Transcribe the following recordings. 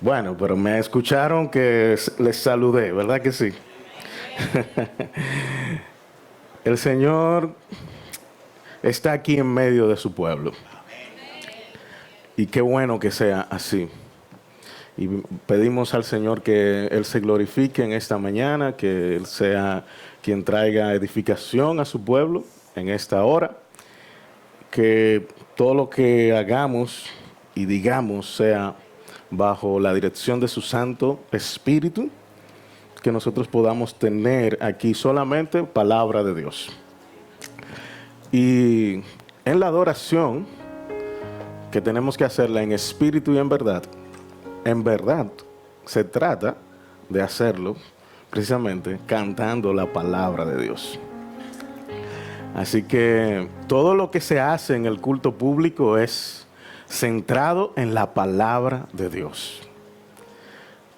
Bueno, pero me escucharon que les saludé, ¿verdad que sí? El Señor está aquí en medio de su pueblo. Y qué bueno que sea así. Y pedimos al Señor que Él se glorifique en esta mañana, que Él sea quien traiga edificación a su pueblo en esta hora, que todo lo que hagamos y digamos sea bajo la dirección de su Santo Espíritu, que nosotros podamos tener aquí solamente palabra de Dios. Y en la adoración, que tenemos que hacerla en espíritu y en verdad se trata de hacerlo precisamente cantando la palabra de Dios. Así que todo lo que se hace en el culto público es centrado en la palabra de Dios.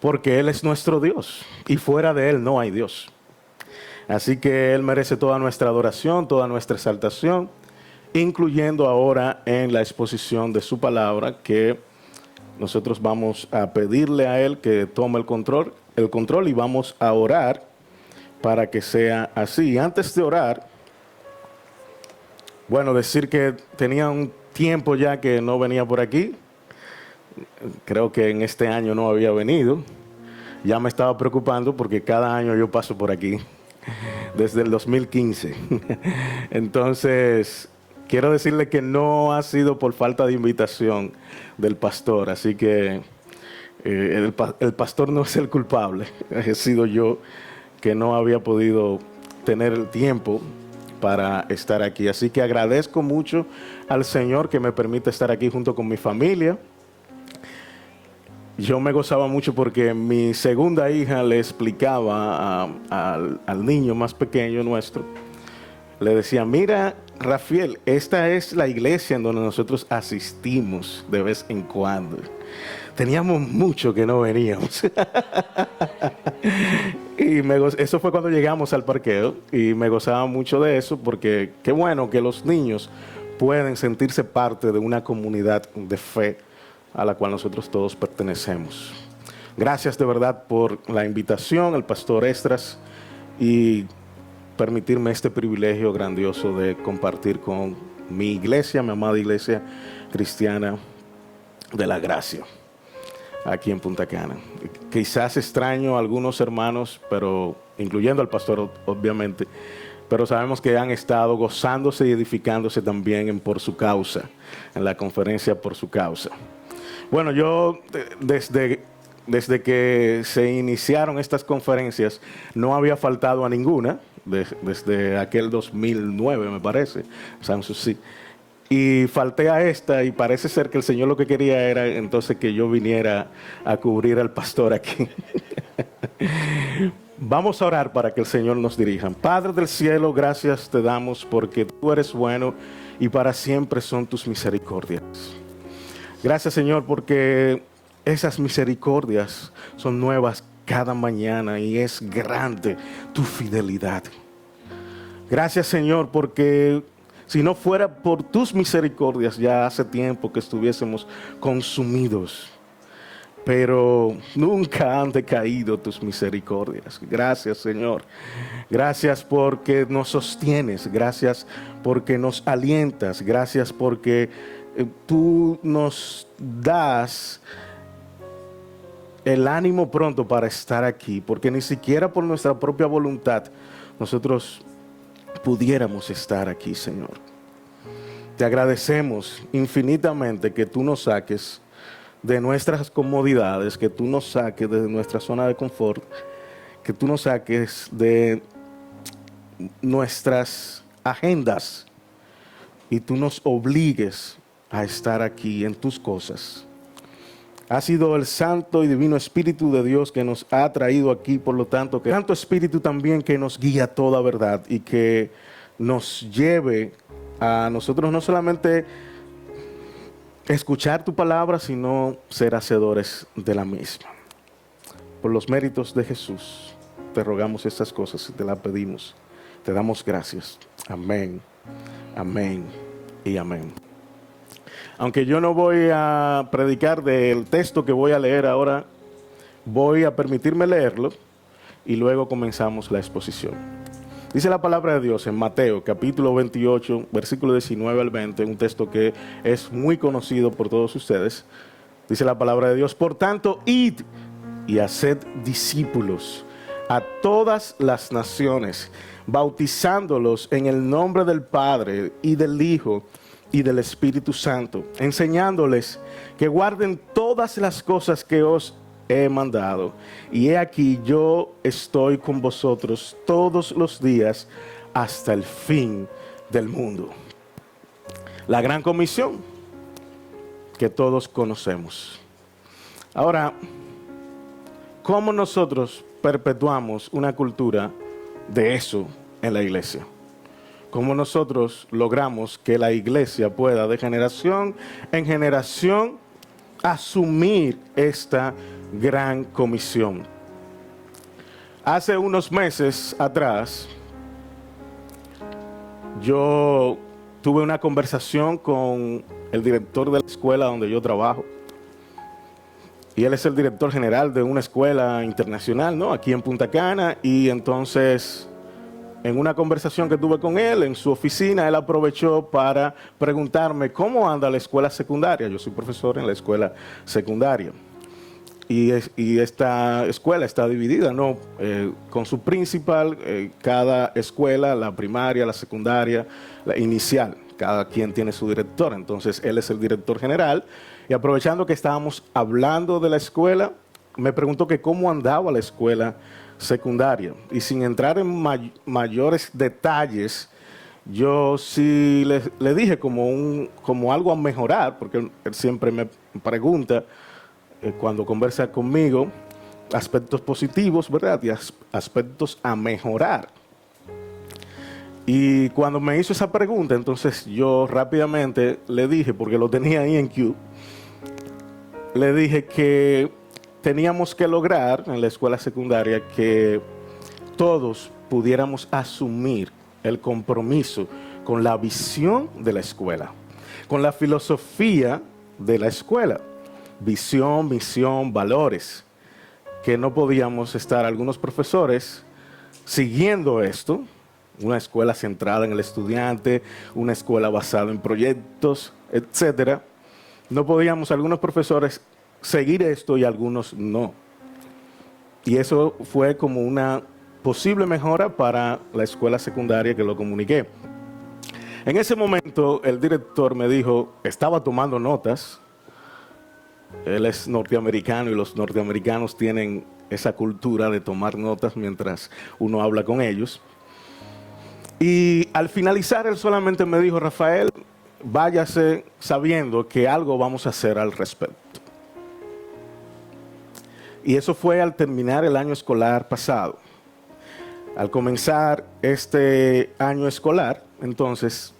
Porque Él es nuestro Dios y fuera de Él no hay Dios. Así que Él merece toda nuestra adoración, toda nuestra exaltación, incluyendo ahora en la exposición de su palabra, que nosotros vamos a pedirle a Él que tome el control y vamos a orar para que sea así. Y antes de orar, bueno, decir que tenía un tiempo ya que no venía por aquí. Creo que en este año no había venido. Ya me estaba preocupando porque cada año yo paso por aquí, desde el 2015. Entonces, quiero decirle que no ha sido por falta de invitación del pastor, así que el pastor no es el culpable, he sido yo que no había podido tener el tiempo para estar aquí. Así que agradezco mucho al Señor que me permite estar aquí junto con mi familia. Yo me gozaba mucho porque mi segunda hija le explicaba al niño más pequeño nuestro, le decía, mira, Rafael, esta es la iglesia en donde nosotros asistimos de vez en cuando. Teníamos mucho que no veníamos. Y eso fue cuando llegamos al parqueo y me gozaba mucho de eso porque qué bueno que los niños pueden sentirse parte de una comunidad de fe a la cual nosotros todos pertenecemos. Gracias de verdad por la invitación, al pastor Estras, y permitirme este privilegio grandioso de compartir con mi iglesia, mi amada iglesia cristiana de la gracia, aquí en Punta Cana. Quizás extraño a algunos hermanos, pero incluyendo al pastor obviamente, pero sabemos que han estado gozándose y edificándose también por su causa, en la conferencia por su causa. Bueno, yo desde que se iniciaron estas conferencias no había faltado a ninguna, desde aquel 2009 me parece, Sanssouci. Y falté a esta y parece ser que el Señor lo que quería era entonces que yo viniera a cubrir al pastor aquí. Vamos a orar para que el Señor nos dirija. Padre del cielo, gracias te damos porque tú eres bueno y para siempre son tus misericordias. Gracias, Señor, porque esas misericordias son nuevas cada mañana y es grande tu fidelidad. Gracias, Señor, porque si no fuera por tus misericordias, ya hace tiempo que estuviésemos consumidos. Pero nunca han decaído tus misericordias. Gracias, Señor. Gracias porque nos sostienes. Gracias porque nos alientas. Gracias porque tú nos das el ánimo pronto para estar aquí. Porque ni siquiera por nuestra propia voluntad nosotros pudiéramos estar aquí, Señor. Te agradecemos infinitamente que tú nos saques de nuestras comodidades, que tú nos saques de nuestra zona de confort, que tú nos saques de nuestras agendas y tú nos obligues a estar aquí en tus cosas. Ha sido el Santo y Divino Espíritu de Dios que nos ha traído aquí, por lo tanto, que Santo Espíritu también que nos guía a toda verdad y que nos lleve a nosotros no solamente escuchar tu palabra, sino ser hacedores de la misma. Por los méritos de Jesús, te rogamos estas cosas y te las pedimos. Te damos gracias. Amén, amén y amén. Aunque yo no voy a predicar del texto que voy a leer ahora voy a permitirme leerlo y luego comenzamos la exposición. Dice la palabra de Dios en Mateo, capítulo 28, versículo 19 al 20, un texto que es muy conocido por todos ustedes. Dice la palabra de Dios: por tanto, id y haced discípulos a todas las naciones, bautizándolos en el nombre del Padre y del Hijo y del Espíritu Santo, enseñándoles que guarden todas las cosas que os he mandado. Y he aquí, yo estoy con vosotros todos los días hasta el fin del mundo. La gran comisión que todos conocemos. Ahora, ¿cómo nosotros perpetuamos una cultura de eso en la iglesia? ¿Cómo nosotros logramos que la iglesia pueda de generación en generación asumir esta gran comisión? Hace unos meses atrás, yo tuve una conversación con el director de la escuela donde yo trabajo. Y él es el director general de una escuela internacional, ¿no?, aquí en Punta Cana. Y entonces, en una conversación que tuve con él en su oficina, él aprovechó para preguntarme cómo anda la escuela secundaria. Yo soy profesor en la escuela secundaria. Y esta escuela está dividida, ¿no?, con su principal, cada escuela, la primaria, la secundaria, la inicial, cada quien tiene su director. Entonces, él es el director general. Y aprovechando que estábamos hablando de la escuela, me preguntó que cómo andaba la escuela secundaria. Y sin entrar en mayores detalles, yo sí le dije como algo a mejorar, porque él siempre me pregunta cuando conversa conmigo aspectos positivos, ¿verdad?, y aspectos a mejorar. Y cuando me hizo esa pregunta, entonces yo rápidamente le dije, porque lo tenía ahí en Q, le dije que teníamos que lograr en la escuela secundaria que todos pudiéramos asumir el compromiso con la visión de la escuela, con la filosofía de la escuela, visión, misión, valores, que no podíamos estar algunos profesores siguiendo esto, una escuela centrada en el estudiante, una escuela basada en proyectos, etcétera. No podíamos algunos profesores seguir esto y algunos no. Y eso fue como una posible mejora para la escuela secundaria que lo comuniqué. En ese momento el director me dijo, estaba tomando notas. Él es norteamericano y los norteamericanos tienen esa cultura de tomar notas mientras uno habla con ellos. Y al finalizar él solamente me dijo, Rafael, váyase sabiendo que algo vamos a hacer al respecto. Y eso fue al terminar el año escolar pasado. Al comenzar este año escolar, entonces,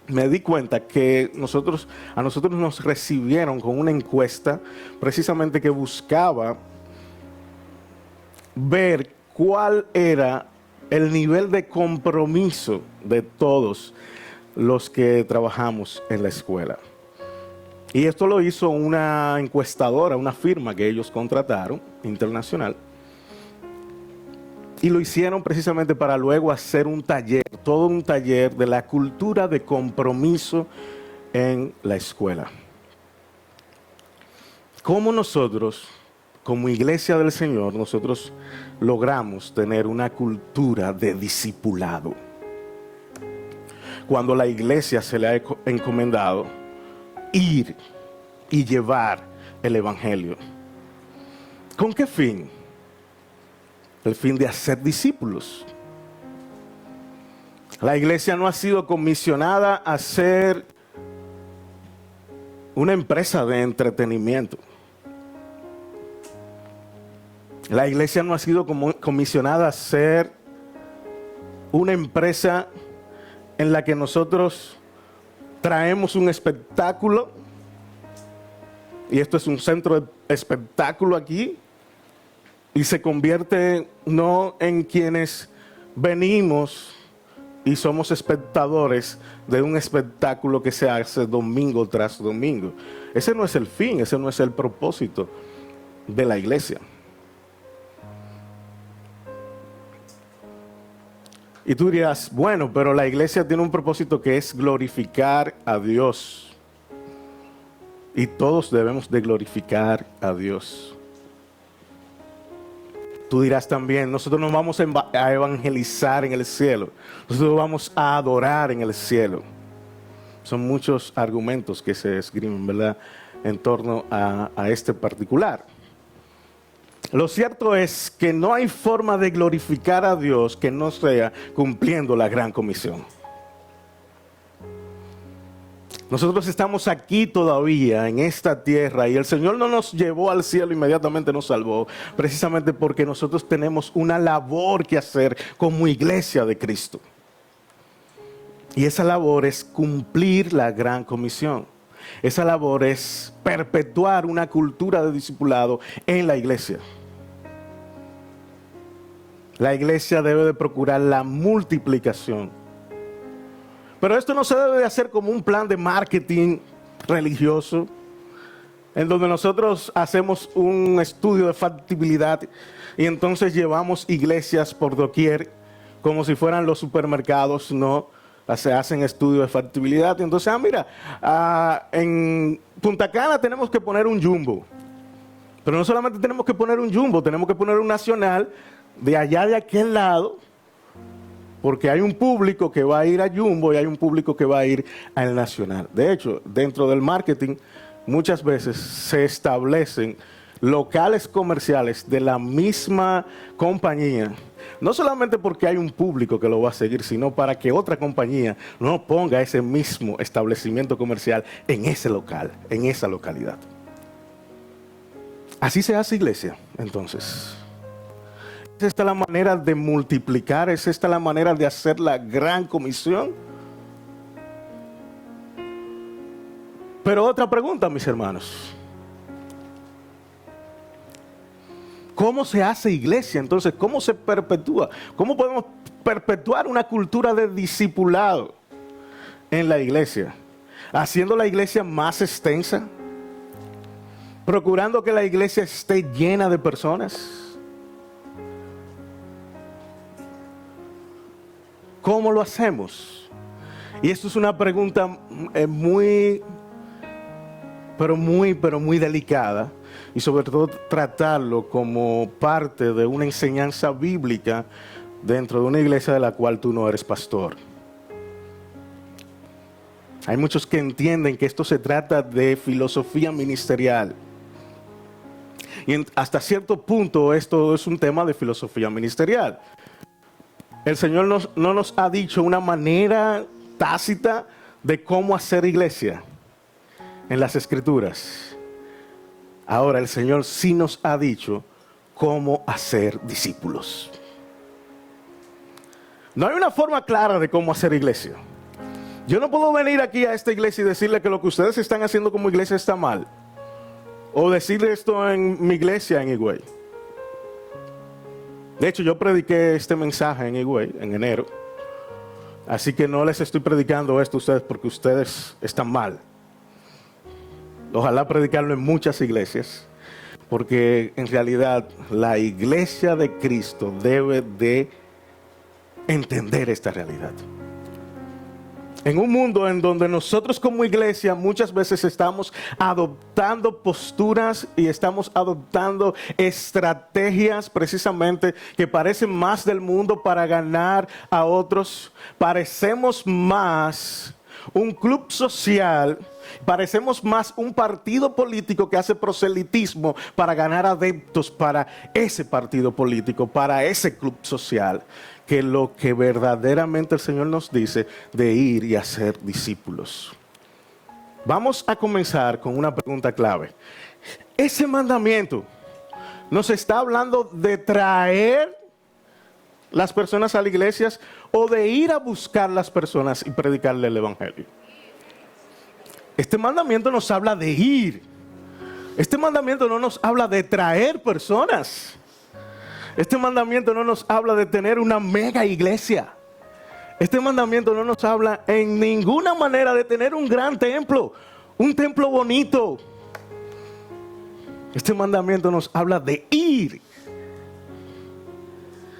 me di cuenta que a nosotros nos recibieron con una encuesta precisamente que buscaba ver cuál era el nivel de compromiso de todos los que trabajamos en la escuela. Y esto lo hizo una encuestadora, una firma que ellos contrataron, internacional. Y lo hicieron precisamente para luego hacer un taller, todo un taller de la cultura de compromiso en la escuela. ¿Cómo nosotros, como iglesia del Señor, nosotros logramos tener una cultura de discipulado? Cuando la iglesia se le ha encomendado ir y llevar el evangelio. ¿Con qué fin? El fin de hacer discípulos. La iglesia no ha sido comisionada a ser una empresa de entretenimiento. La iglesia no ha sido comisionada a ser una empresa en la que nosotros traemos un espectáculo, y esto es un centro de espectáculo aquí, y se convierte no en quienes venimos y somos espectadores de un espectáculo que se hace domingo tras domingo. Ese no es el fin, ese no es el propósito de la iglesia. Y tú dirás, bueno, pero la iglesia tiene un propósito que es glorificar a Dios. Y todos debemos de glorificar a Dios. Tú dirás también, nosotros nos vamos a evangelizar en el cielo. Nosotros vamos a adorar en el cielo. Son muchos argumentos que se esgrimen, ¿verdad?, en torno a este particular. Lo cierto es que no hay forma de glorificar a Dios que no sea cumpliendo la gran comisión. Nosotros estamos aquí todavía en esta tierra y el Señor no nos llevó al cielo, inmediatamente nos salvó, precisamente porque nosotros tenemos una labor que hacer como iglesia de Cristo. Y esa labor es cumplir la gran comisión. Esa labor es perpetuar una cultura de discipulado en la iglesia. La iglesia debe de procurar la multiplicación. Pero esto no se debe de hacer como un plan de marketing religioso, en donde nosotros hacemos un estudio de factibilidad y entonces llevamos iglesias por doquier, como si fueran los supermercados, no. Se hacen estudios de factibilidad y entonces, en Punta Cana tenemos que poner un jumbo. Pero no solamente tenemos que poner un jumbo, tenemos que poner un nacional de allá de aquel lado, porque hay un público que va a ir a jumbo y hay un público que va a ir al nacional. De hecho, dentro del marketing muchas veces se establecen locales comerciales de la misma compañía, no solamente porque hay un público que lo va a seguir, sino para que otra compañía no ponga ese mismo establecimiento comercial en ese local, en esa localidad. Así se hace iglesia, entonces. ¿Es esta la manera de multiplicar? ¿Es esta la manera de hacer la gran comisión? Pero otra pregunta, mis hermanos. ¿Cómo se hace iglesia? Entonces, ¿cómo se perpetúa? ¿Cómo podemos perpetuar una cultura de discipulado en la iglesia? Haciendo la iglesia más extensa, procurando que la iglesia esté llena de personas. ¿Cómo lo hacemos? Y esto es una pregunta muy delicada. Y sobre todo tratarlo como parte de una enseñanza bíblica dentro de una iglesia de la cual tú no eres pastor. Hay muchos que entienden que esto se trata de filosofía ministerial. Y hasta cierto punto esto es un tema de filosofía ministerial. El Señor no nos ha dicho una manera tácita de cómo hacer iglesia en las Escrituras. Ahora el Señor sí nos ha dicho cómo hacer discípulos. No hay una forma clara de cómo hacer iglesia. Yo no puedo venir aquí a esta iglesia y decirle que lo que ustedes están haciendo como iglesia está mal. O decirle esto en mi iglesia en Higüey. De hecho, yo prediqué este mensaje en Higüey en enero. Así que no les estoy predicando esto a ustedes porque ustedes están mal. Ojalá predicarlo en muchas iglesias, porque en realidad la iglesia de Cristo debe de entender esta realidad. En un mundo en donde nosotros como iglesia muchas veces estamos adoptando posturas y estamos adoptando estrategias precisamente que parecen más del mundo para ganar a otros, parecemos más un club social, parecemos más un partido político que hace proselitismo para ganar adeptos para ese partido político, para ese club social, que lo que verdaderamente el Señor nos dice de ir y hacer discípulos. Vamos a comenzar con una pregunta clave. Ese mandamiento nos está hablando de traer las personas a las iglesias o de ir a buscar las personas y predicarle el evangelio. Este mandamiento nos habla de ir. Este mandamiento no nos habla de traer personas. Este mandamiento no nos habla de tener una mega iglesia. Este mandamiento no nos habla en ninguna manera de tener un gran templo, un templo bonito. Este mandamiento nos habla de ir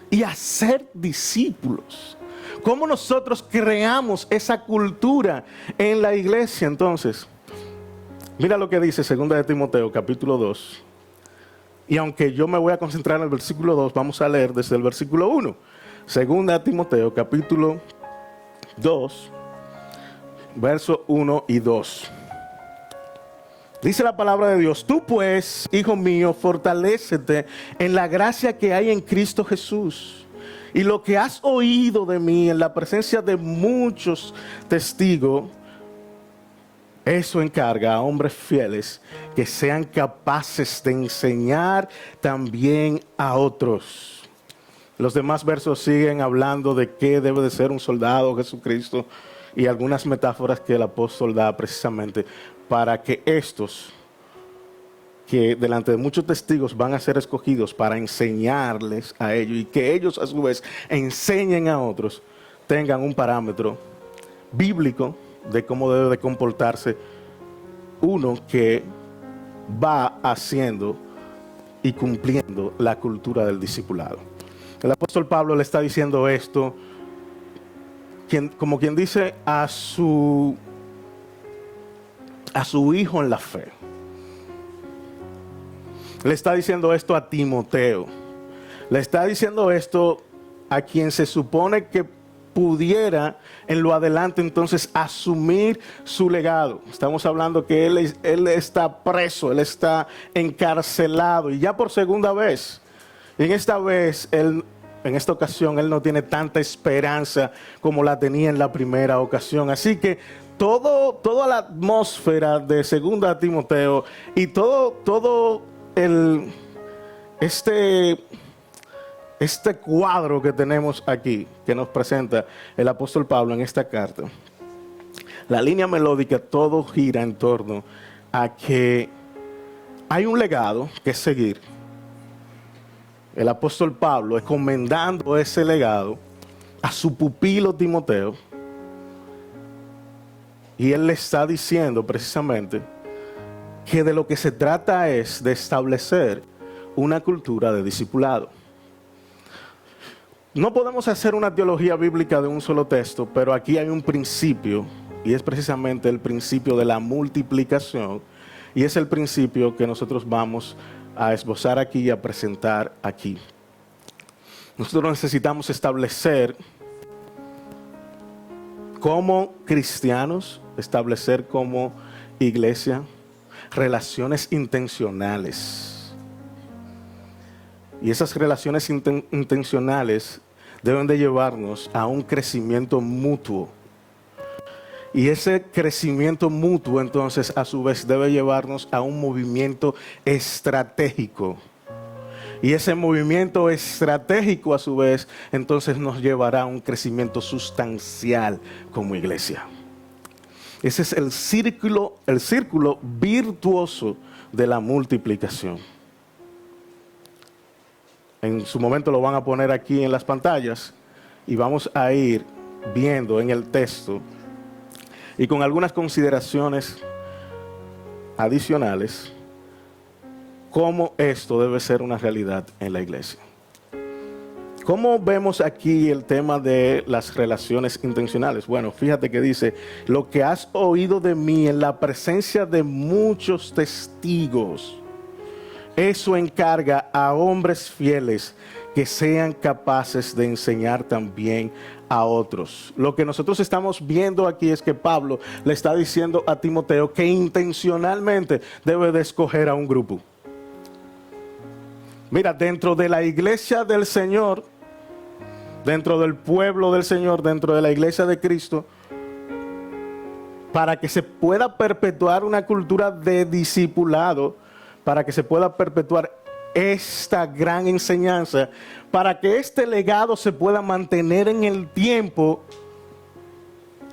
y hacer discípulos. ¿Cómo nosotros creamos esa cultura en la iglesia? Entonces, mira lo que dice 2 de Timoteo, capítulo 2. Y aunque yo me voy a concentrar en el versículo 2, vamos a leer desde el versículo 1. 2 de Timoteo, capítulo 2, versos 1 y 2. Dice la palabra de Dios: tú pues, hijo mío, fortalécete en la gracia que hay en Cristo Jesús. Y lo que has oído de mí en la presencia de muchos testigos, eso encarga a hombres fieles que sean capaces de enseñar también a otros. Los demás versos siguen hablando de qué debe de ser un soldado, Jesucristo, y algunas metáforas que el apóstol da precisamente para que estos, que delante de muchos testigos van a ser escogidos para enseñarles a ellos y que ellos a su vez enseñen a otros, tengan un parámetro bíblico de cómo debe de comportarse uno que va haciendo y cumpliendo la cultura del discipulado. El apóstol Pablo le está diciendo esto, como quien dice, a su hijo en la fe. Le está diciendo esto a Timoteo. Le está diciendo esto a quien se supone que pudiera en lo adelante entonces asumir su legado. Estamos hablando que él está preso, él está encarcelado y ya por segunda vez. Y en esta ocasión él no tiene tanta esperanza como la tenía en la primera ocasión. Así que toda la atmósfera de 2 Timoteo y todo este cuadro que tenemos aquí, que nos presenta el apóstol Pablo en esta carta, la línea melódica, todo gira en torno a que hay un legado que seguir. El apóstol Pablo encomendando ese legado a su pupilo Timoteo, y él le está diciendo precisamente que de lo que se trata es de establecer una cultura de discipulado. No podemos hacer una teología bíblica de un solo texto, pero aquí hay un principio, y es precisamente el principio de la multiplicación, y es el principio que nosotros vamos a esbozar aquí y a presentar aquí. Nosotros necesitamos establecer como cristianos, establecer como iglesia, relaciones intencionales. Y esas relaciones intencionales deben de llevarnos a un crecimiento mutuo. Y ese crecimiento mutuo entonces a su vez debe llevarnos a un movimiento estratégico. Y ese movimiento estratégico a su vez entonces nos llevará a un crecimiento sustancial como iglesia. Ese es el círculo virtuoso de la multiplicación. En su momento lo van a poner aquí en las pantallas y vamos a ir viendo en el texto y con algunas consideraciones adicionales cómo esto debe ser una realidad en la iglesia. ¿Cómo vemos aquí el tema de las relaciones intencionales? Bueno, fíjate que dice: lo que has oído de mí en la presencia de muchos testigos, eso encarga a hombres fieles que sean capaces de enseñar también a otros. Lo que nosotros estamos viendo aquí es que Pablo le está diciendo a Timoteo que intencionalmente debe de escoger a un grupo. Mira, dentro de la iglesia del Señor, dentro del pueblo del Señor, dentro de la iglesia de Cristo, para que se pueda perpetuar una cultura de discipulado, para que se pueda perpetuar esta gran enseñanza, para que este legado se pueda mantener en el tiempo,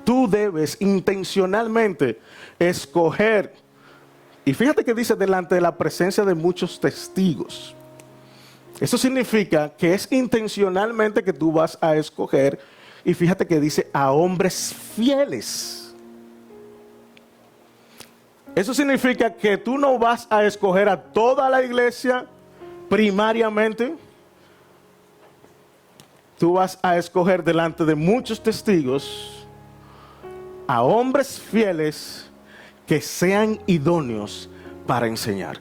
tú debes intencionalmente escoger. Y fíjate que dice: delante de la presencia de muchos testigos. Eso significa que es intencionalmente que tú vas a escoger, y fíjate que dice a hombres fieles. Eso significa que tú no vas a escoger a toda la iglesia primariamente, tú vas a escoger delante de muchos testigos a hombres fieles que sean idóneos para enseñar.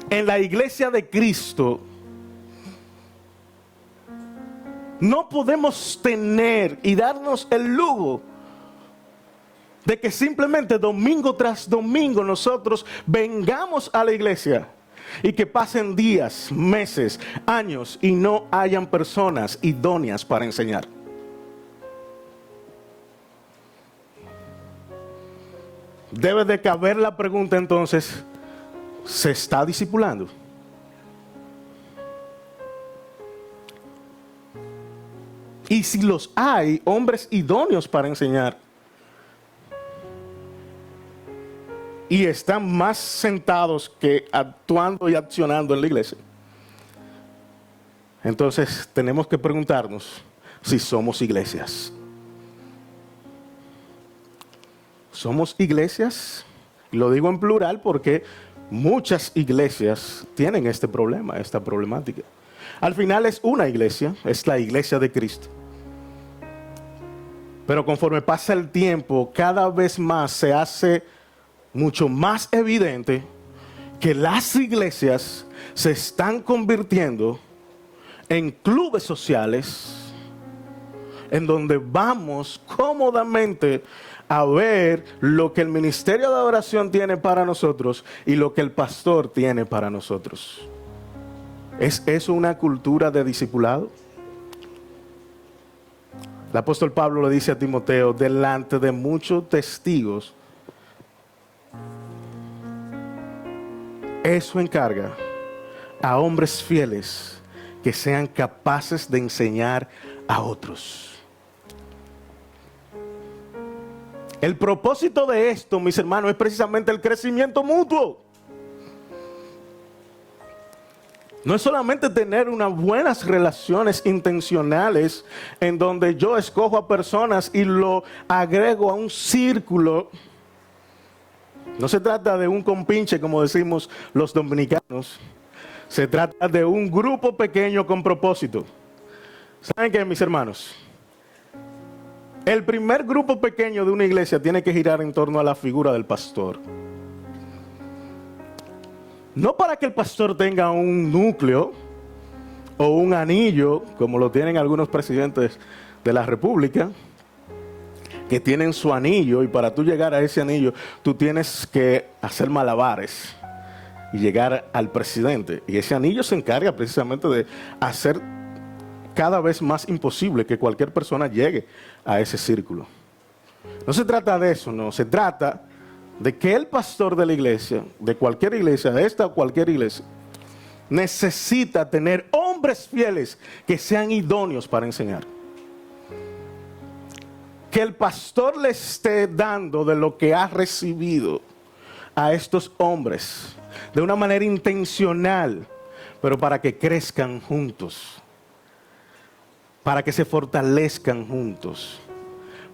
En la iglesia de Cristo no podemos tener y darnos el lujo de que simplemente domingo tras domingo nosotros vengamos a la iglesia y que pasen días, meses, años y no hayan personas idóneas para enseñar. Debe de caber la pregunta entonces, ¿se está discipulando? Y si los hay, hombres idóneos para enseñar, y están más sentados que actuando y accionando en la iglesia, entonces tenemos que preguntarnos si somos iglesias. ¿Somos iglesias? Lo digo en plural porque muchas iglesias tienen este problema, esta problemática. Al final es una iglesia, es la iglesia de Cristo. Pero conforme pasa el tiempo, cada vez más se hace mucho más evidente que las iglesias se están convirtiendo en clubes sociales en donde vamos cómodamente a ver lo que el ministerio de adoración tiene para nosotros y lo que el pastor tiene para nosotros. ¿Es eso una cultura de discipulado? El apóstol Pablo le dice a Timoteo, delante de muchos testigos, eso encarga a hombres fieles que sean capaces de enseñar a otros. El propósito de esto, mis hermanos, es precisamente el crecimiento mutuo. No es solamente tener unas buenas relaciones intencionales en donde yo escojo a personas y lo agrego a un círculo. No se trata de un compinche, como decimos los dominicanos. Se trata de un grupo pequeño con propósito. ¿Saben qué, mis hermanos? El primer grupo pequeño de una iglesia tiene que girar en torno a la figura del pastor. No para que el pastor tenga un núcleo o un anillo, como lo tienen algunos presidentes de la República, que tienen su anillo y para tú llegar a ese anillo, tú tienes que hacer malabares y llegar al presidente. Y ese anillo se encarga precisamente de hacer cada vez más imposible que cualquier persona llegue a ese círculo. No se trata de eso, no. Se trata de que el pastor de la iglesia, de cualquier iglesia, de esta o cualquier iglesia, necesita tener hombres fieles que sean idóneos para enseñar. Que el pastor le esté dando de lo que ha recibido a estos hombres de una manera intencional, pero para que crezcan juntos, para que se fortalezcan juntos,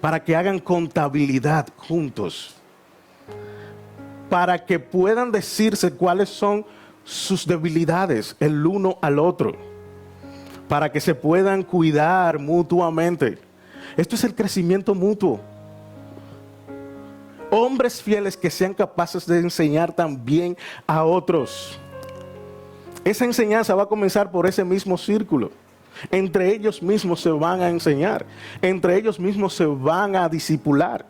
para que hagan contabilidad juntos, para que puedan decirse cuáles son sus debilidades el uno al otro, para que se puedan cuidar mutuamente. Esto es el crecimiento mutuo. Hombres fieles que sean capaces de enseñar también a otros. Esa enseñanza va a comenzar por ese mismo círculo. Entre ellos mismos se van a enseñar. Entre ellos mismos se van a discipular.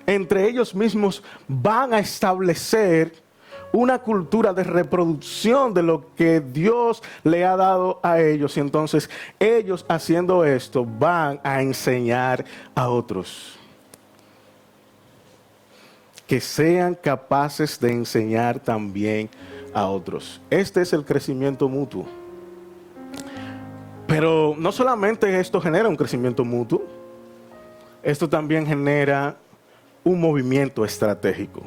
Entre ellos mismos van a establecer una cultura de reproducción de lo que Dios le ha dado a ellos. Y entonces ellos haciendo esto van a enseñar a otros. Que sean capaces de enseñar también a otros. Este es el crecimiento mutuo. Pero no solamente esto genera un crecimiento mutuo, esto también genera un movimiento estratégico.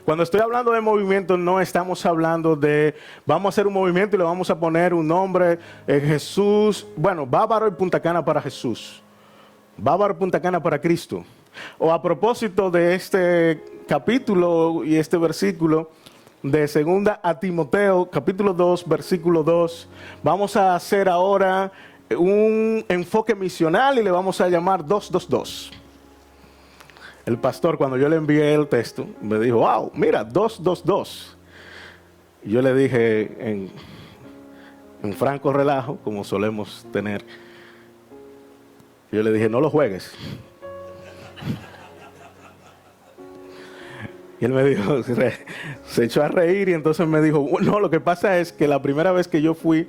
Cuando estoy hablando de movimiento, no estamos hablando de vamos a hacer un movimiento y le vamos a poner un nombre, Jesús, bueno, Bávaro y Punta Cana para Jesús, Bávaro y Punta Cana para Cristo. O a propósito de este capítulo y este versículo, de segunda a Timoteo, capítulo 2, versículo 2. Vamos a hacer ahora un enfoque misional y le vamos a llamar 222. El pastor, cuando yo le envié el texto, me dijo, wow, mira, 222. Y yo le dije en franco relajo, como solemos tener, yo le dije, no lo juegues. Y él me dijo, se echó a reír y entonces me dijo, no, lo que pasa es que la primera vez que yo fui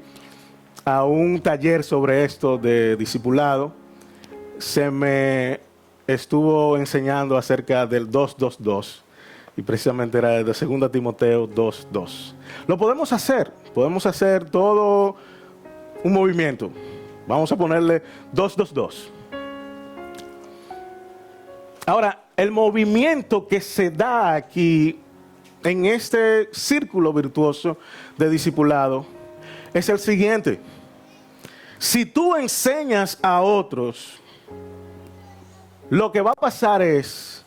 a un taller sobre esto de discipulado, se me estuvo enseñando acerca del 222 y precisamente era de 2 Timoteo 2:2. Lo podemos hacer todo un movimiento. Vamos a ponerle 222. Ahora, el movimiento que se da aquí en este círculo virtuoso de discipulado es el siguiente. Si tú enseñas a otros, lo que va a pasar es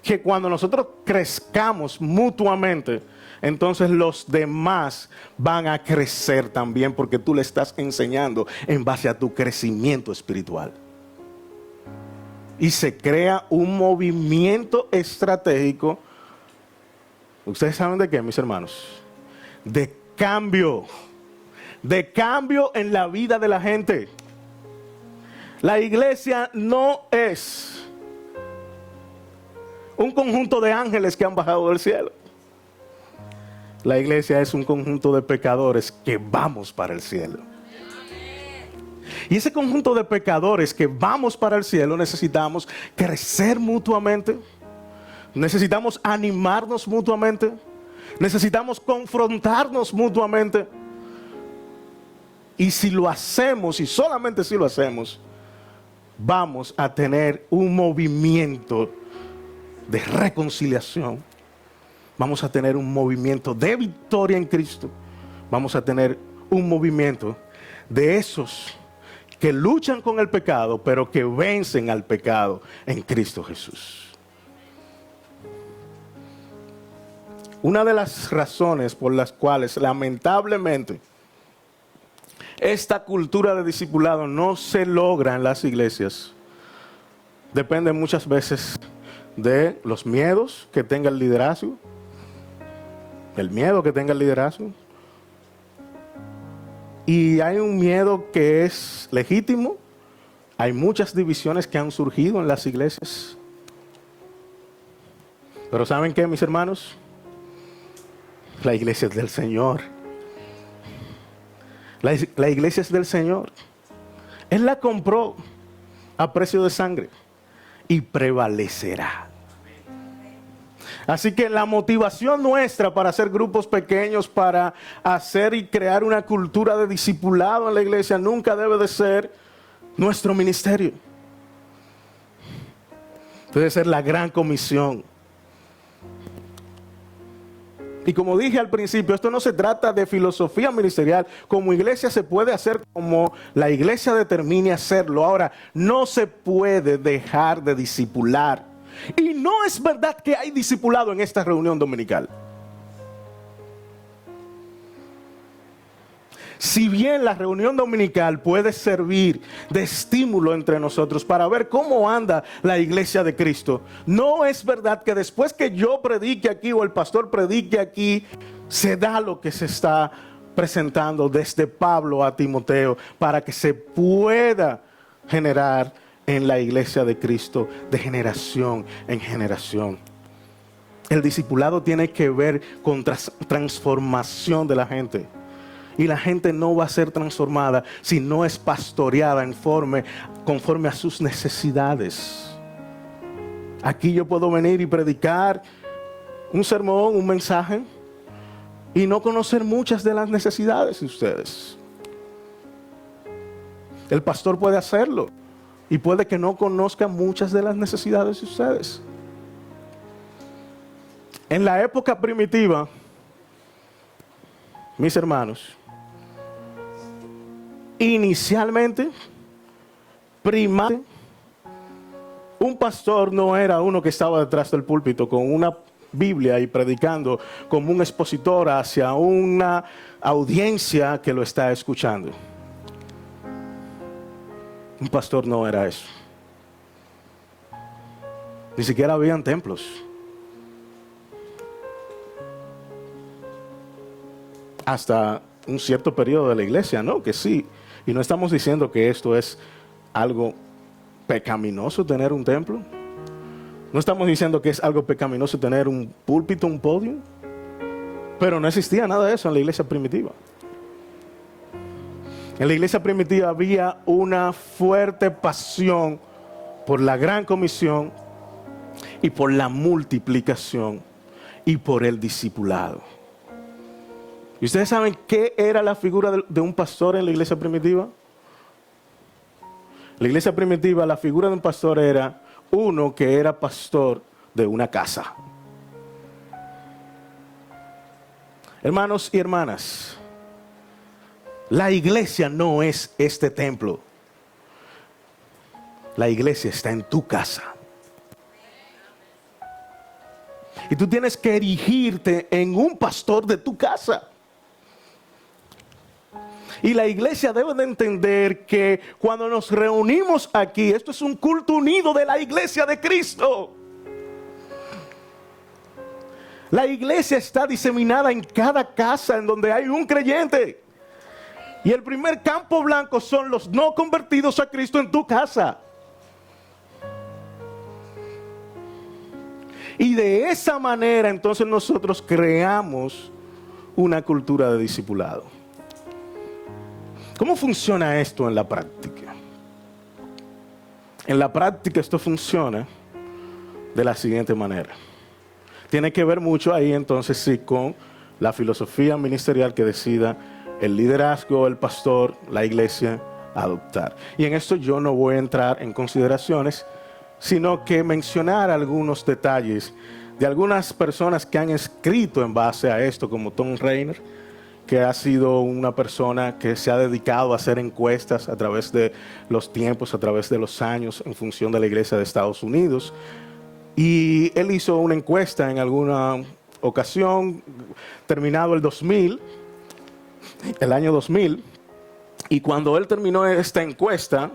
que cuando nosotros crezcamos mutuamente, entonces los demás van a crecer también porque tú le estás enseñando en base a tu crecimiento espiritual. Y se crea un movimiento estratégico. ¿Ustedes saben de qué, mis hermanos? De cambio en la vida de la gente. La iglesia no es un conjunto de ángeles que han bajado del cielo. La iglesia es un conjunto de pecadores que vamos para el cielo. Y ese conjunto de pecadores que vamos para el cielo necesitamos crecer mutuamente. Necesitamos animarnos mutuamente. Necesitamos confrontarnos mutuamente. Y si lo hacemos, y solamente si lo hacemos, vamos a tener un movimiento de reconciliación. Vamos a tener un movimiento de victoria en Cristo. Vamos a tener un movimiento de esos que luchan con el pecado, pero que vencen al pecado en Cristo Jesús. Una de las razones por las cuales, lamentablemente, esta cultura de discipulado no se logra en las iglesias depende muchas veces de los miedos que tenga el liderazgo, el miedo que tenga el liderazgo. Y hay un miedo que es legítimo. Hay muchas divisiones que han surgido en las iglesias. Pero ¿saben qué, mis hermanos? La iglesia es del Señor. La iglesia es del Señor. Él la compró a precio de sangre y prevalecerá. Así que la motivación nuestra para hacer grupos pequeños, para hacer y crear una cultura de discipulado en la iglesia, nunca debe de ser nuestro ministerio. Debe ser la gran comisión. Y como dije al principio, esto no se trata de filosofía ministerial. Como iglesia se puede hacer como la iglesia determine hacerlo. Ahora, no se puede dejar de discipular. Y no es verdad que hay discipulado en esta reunión dominical. Si bien la reunión dominical puede servir de estímulo entre nosotros para ver cómo anda la iglesia de Cristo, no es verdad que después que yo predique aquí o el pastor predique aquí, se da lo que se está presentando desde Pablo a Timoteo para que se pueda generar en la iglesia de Cristo de generación en generación. El discipulado tiene que ver con transformación de la gente. Y la gente no va a ser transformada si no es pastoreada conforme a sus necesidades. Aquí yo puedo venir y predicar un sermón, un mensaje, y no conocer muchas de las necesidades de ustedes. El pastor puede hacerlo y puede que no conozca muchas de las necesidades de ustedes. En la época primitiva, mis hermanos, inicialmente, un pastor no era uno que estaba detrás del púlpito con una Biblia y predicando como un expositor hacia una audiencia que lo está escuchando. Un pastor no era eso. Ni siquiera habían templos. Hasta un cierto periodo de la iglesia, ¿no? Que sí. Y no estamos diciendo que esto es algo pecaminoso tener un templo. No estamos diciendo que es algo pecaminoso tener un púlpito, un podio. Pero no existía nada de eso en la iglesia primitiva. En la iglesia primitiva había una fuerte pasión por la gran comisión y por la multiplicación y por el discipulado. ¿Y ustedes saben qué era la figura de un pastor en la iglesia primitiva? En la iglesia primitiva, la figura de un pastor era uno que era pastor de una casa. Hermanos y hermanas, la iglesia no es este templo. La iglesia está en tu casa. Y tú tienes que erigirte en un pastor de tu casa. Y la iglesia debe de entender que cuando nos reunimos aquí, esto es un culto unido de la iglesia de Cristo. La iglesia está diseminada en cada casa en donde hay un creyente. Y el primer campo blanco son los no convertidos a Cristo en tu casa. Y de esa manera entonces nosotros creamos una cultura de discipulado. ¿Cómo funciona esto en la práctica? En la práctica esto funciona de la siguiente manera. Tiene que ver mucho ahí entonces sí con la filosofía ministerial que decida el liderazgo, el pastor, la iglesia adoptar. Y en esto yo no voy a entrar en consideraciones, sino que mencionar algunos detalles de algunas personas que han escrito en base a esto, como Tom Rainer, que ha sido una persona que se ha dedicado a hacer encuestas a través de los tiempos, a través de los años, en función de la iglesia de Estados Unidos. Y él hizo una encuesta en alguna ocasión, terminado el año 2000, y cuando él terminó esta encuesta,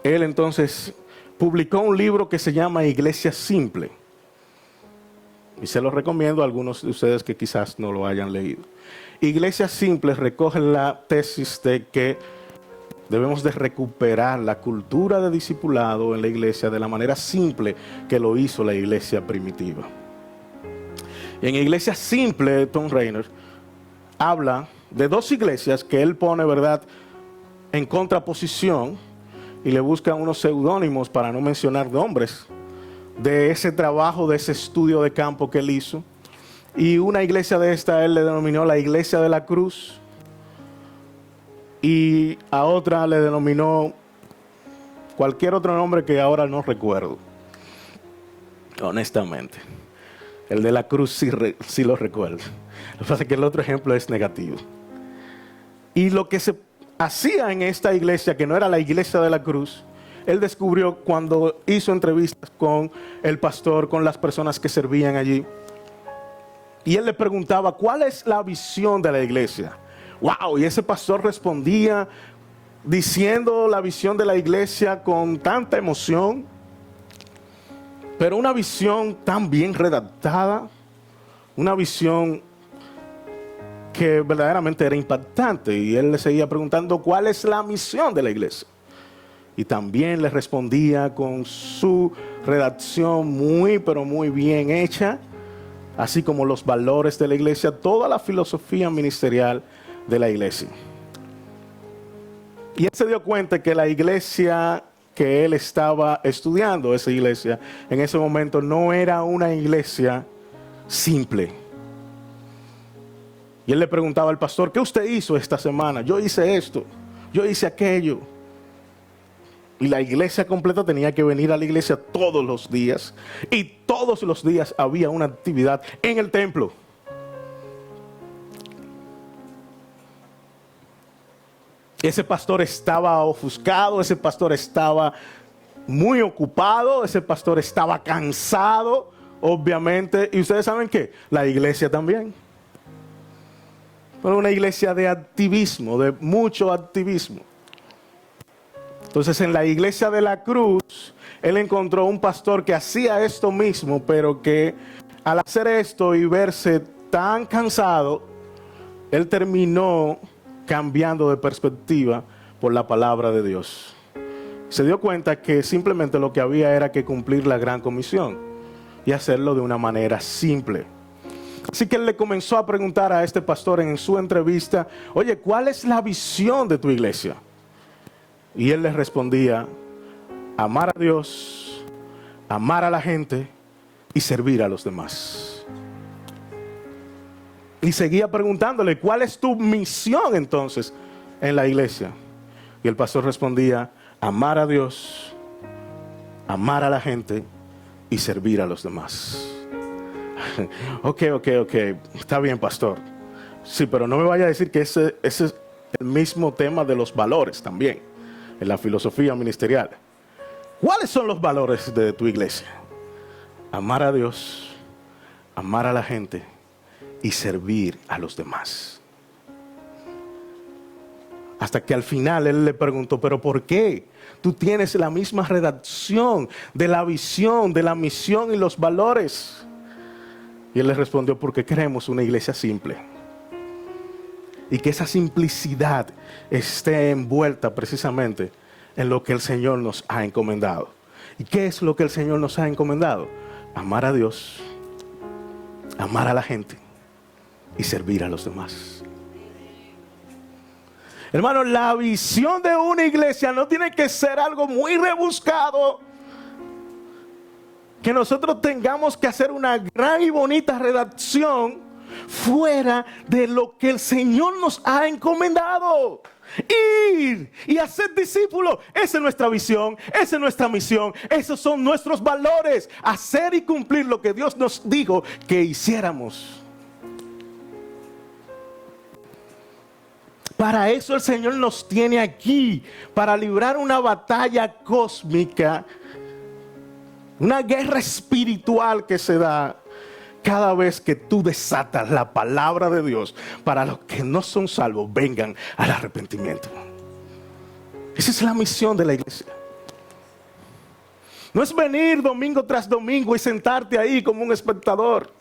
él entonces publicó un libro que se llama Iglesia Simple. Y se lo recomiendo a algunos de ustedes que quizás no lo hayan leído. Iglesia Simple recoge la tesis de que debemos de recuperar la cultura de discipulado en la iglesia de la manera simple que lo hizo la iglesia primitiva. Y en Iglesia Simple, Tom Rainer habla de dos iglesias que él pone, ¿verdad?, en contraposición y le busca unos seudónimos para no mencionar nombres de ese trabajo, de ese estudio de campo que él hizo. Y una iglesia de esta él le denominó la Iglesia de la Cruz, y a otra le denominó cualquier otro nombre que ahora no recuerdo, honestamente. El de la cruz sí lo recuerdo. Lo que pasa es que el otro ejemplo es negativo. Y lo que se hacía en esta iglesia, que no era la Iglesia de la Cruz, él descubrió cuando hizo entrevistas con el pastor, con las personas que servían allí. Y él le preguntaba, ¿cuál es la visión de la iglesia? ¡Wow! Y ese pastor respondía diciendo la visión de la iglesia con tanta emoción, pero una visión tan bien redactada, una visión que verdaderamente era impactante. Y él le seguía preguntando, ¿cuál es la misión de la iglesia? Y también le respondía con su redacción muy, pero muy bien hecha, así como los valores de la iglesia, toda la filosofía ministerial de la iglesia. Y él se dio cuenta que la iglesia que él estaba estudiando, esa iglesia, en ese momento no era una iglesia simple. Y él le preguntaba al pastor, ¿qué usted hizo esta semana? Yo hice esto, yo hice aquello. Y la iglesia completa tenía que venir a la iglesia todos los días. Y todos los días había una actividad en el templo. Ese pastor estaba ofuscado, ese pastor estaba muy ocupado, ese pastor estaba cansado obviamente, y ustedes saben qué, la iglesia también. Fue una iglesia de activismo, de mucho activismo. Entonces en la iglesia de la cruz, él encontró un pastor que hacía esto mismo, pero que al hacer esto y verse tan cansado, él terminó cambiando de perspectiva por la palabra de Dios. Se dio cuenta que simplemente lo que había era que cumplir la gran comisión y hacerlo de una manera simple. Así que él le comenzó a preguntar a este pastor en su entrevista, oye, ¿cuál es la visión de tu iglesia? Y él le respondía, amar a Dios, amar a la gente y servir a los demás. Y seguía preguntándole, ¿cuál es tu misión entonces en la iglesia? Y el pastor respondía, amar a Dios, amar a la gente y servir a los demás. Ok, está bien, pastor. Sí, pero no me vaya a decir que ese es el mismo tema de los valores también, en la filosofía ministerial. ¿Cuáles son los valores de tu iglesia? Amar a Dios, amar a la gente y servir a los demás. Hasta que al final él le preguntó, ¿pero por qué? Tú tienes la misma redacción de la visión, de la misión y los valores. Y él le respondió, porque queremos una iglesia simple. Y que esa simplicidad esté envuelta precisamente en lo que el Señor nos ha encomendado. ¿Y qué es lo que el Señor nos ha encomendado? Amar a Dios, amar a la gente y servir a los demás. Hermano, la visión de una iglesia no tiene que ser algo muy rebuscado, que nosotros tengamos que hacer una gran y bonita redacción fuera de lo que el Señor nos ha encomendado. Ir y hacer discípulos, esa es nuestra visión, esa es nuestra misión, esos son nuestros valores, hacer y cumplir lo que Dios nos dijo que hiciéramos. Para eso el Señor nos tiene aquí, para librar una batalla cósmica, una guerra espiritual que se da cada vez que tú desatas la palabra de Dios para los que no son salvos vengan al arrepentimiento. Esa es la misión de la iglesia. No es venir domingo tras domingo y sentarte ahí como un espectador.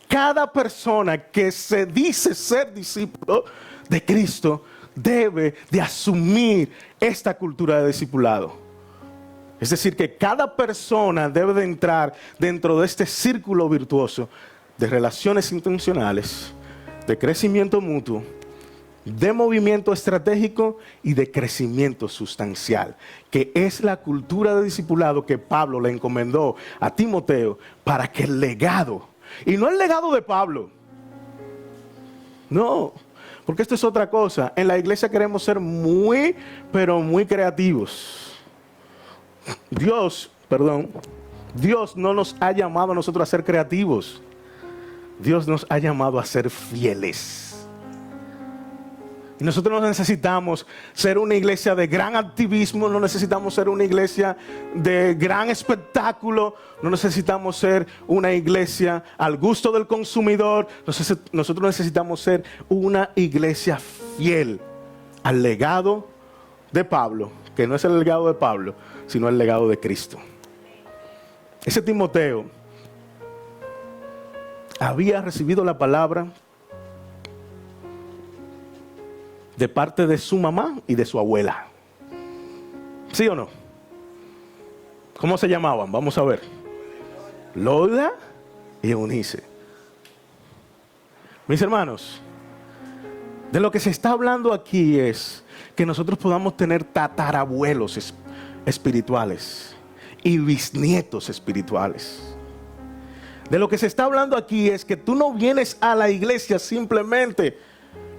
Cada persona que se dice ser discípulo de Cristo debe de asumir esta cultura de discipulado. Es decir, que cada persona debe de entrar dentro de este círculo virtuoso de relaciones intencionales, de crecimiento mutuo, de movimiento estratégico y de crecimiento sustancial, que es la cultura de discipulado que Pablo le encomendó a Timoteo para que el legado, y no el legado de Pablo, no, porque esto es otra cosa. En la iglesia queremos ser muy, pero muy creativos. Dios no nos ha llamado a nosotros a ser creativos. Dios nos ha llamado a ser fieles. Y nosotros no necesitamos ser una iglesia de gran activismo, no necesitamos ser una iglesia de gran espectáculo, no necesitamos ser una iglesia al gusto del consumidor. Nosotros necesitamos ser una iglesia fiel al legado de Pablo, que no es el legado de Pablo, sino el legado de Cristo. Ese Timoteo había recibido la palabra de parte de su mamá y de su abuela. ¿Sí o no? ¿Cómo se llamaban? Vamos a ver. Loida y Eunice. Mis hermanos, de lo que se está hablando aquí es que nosotros podamos tener tatarabuelos espirituales y bisnietos espirituales. De lo que se está hablando aquí es que tú no vienes a la iglesia simplemente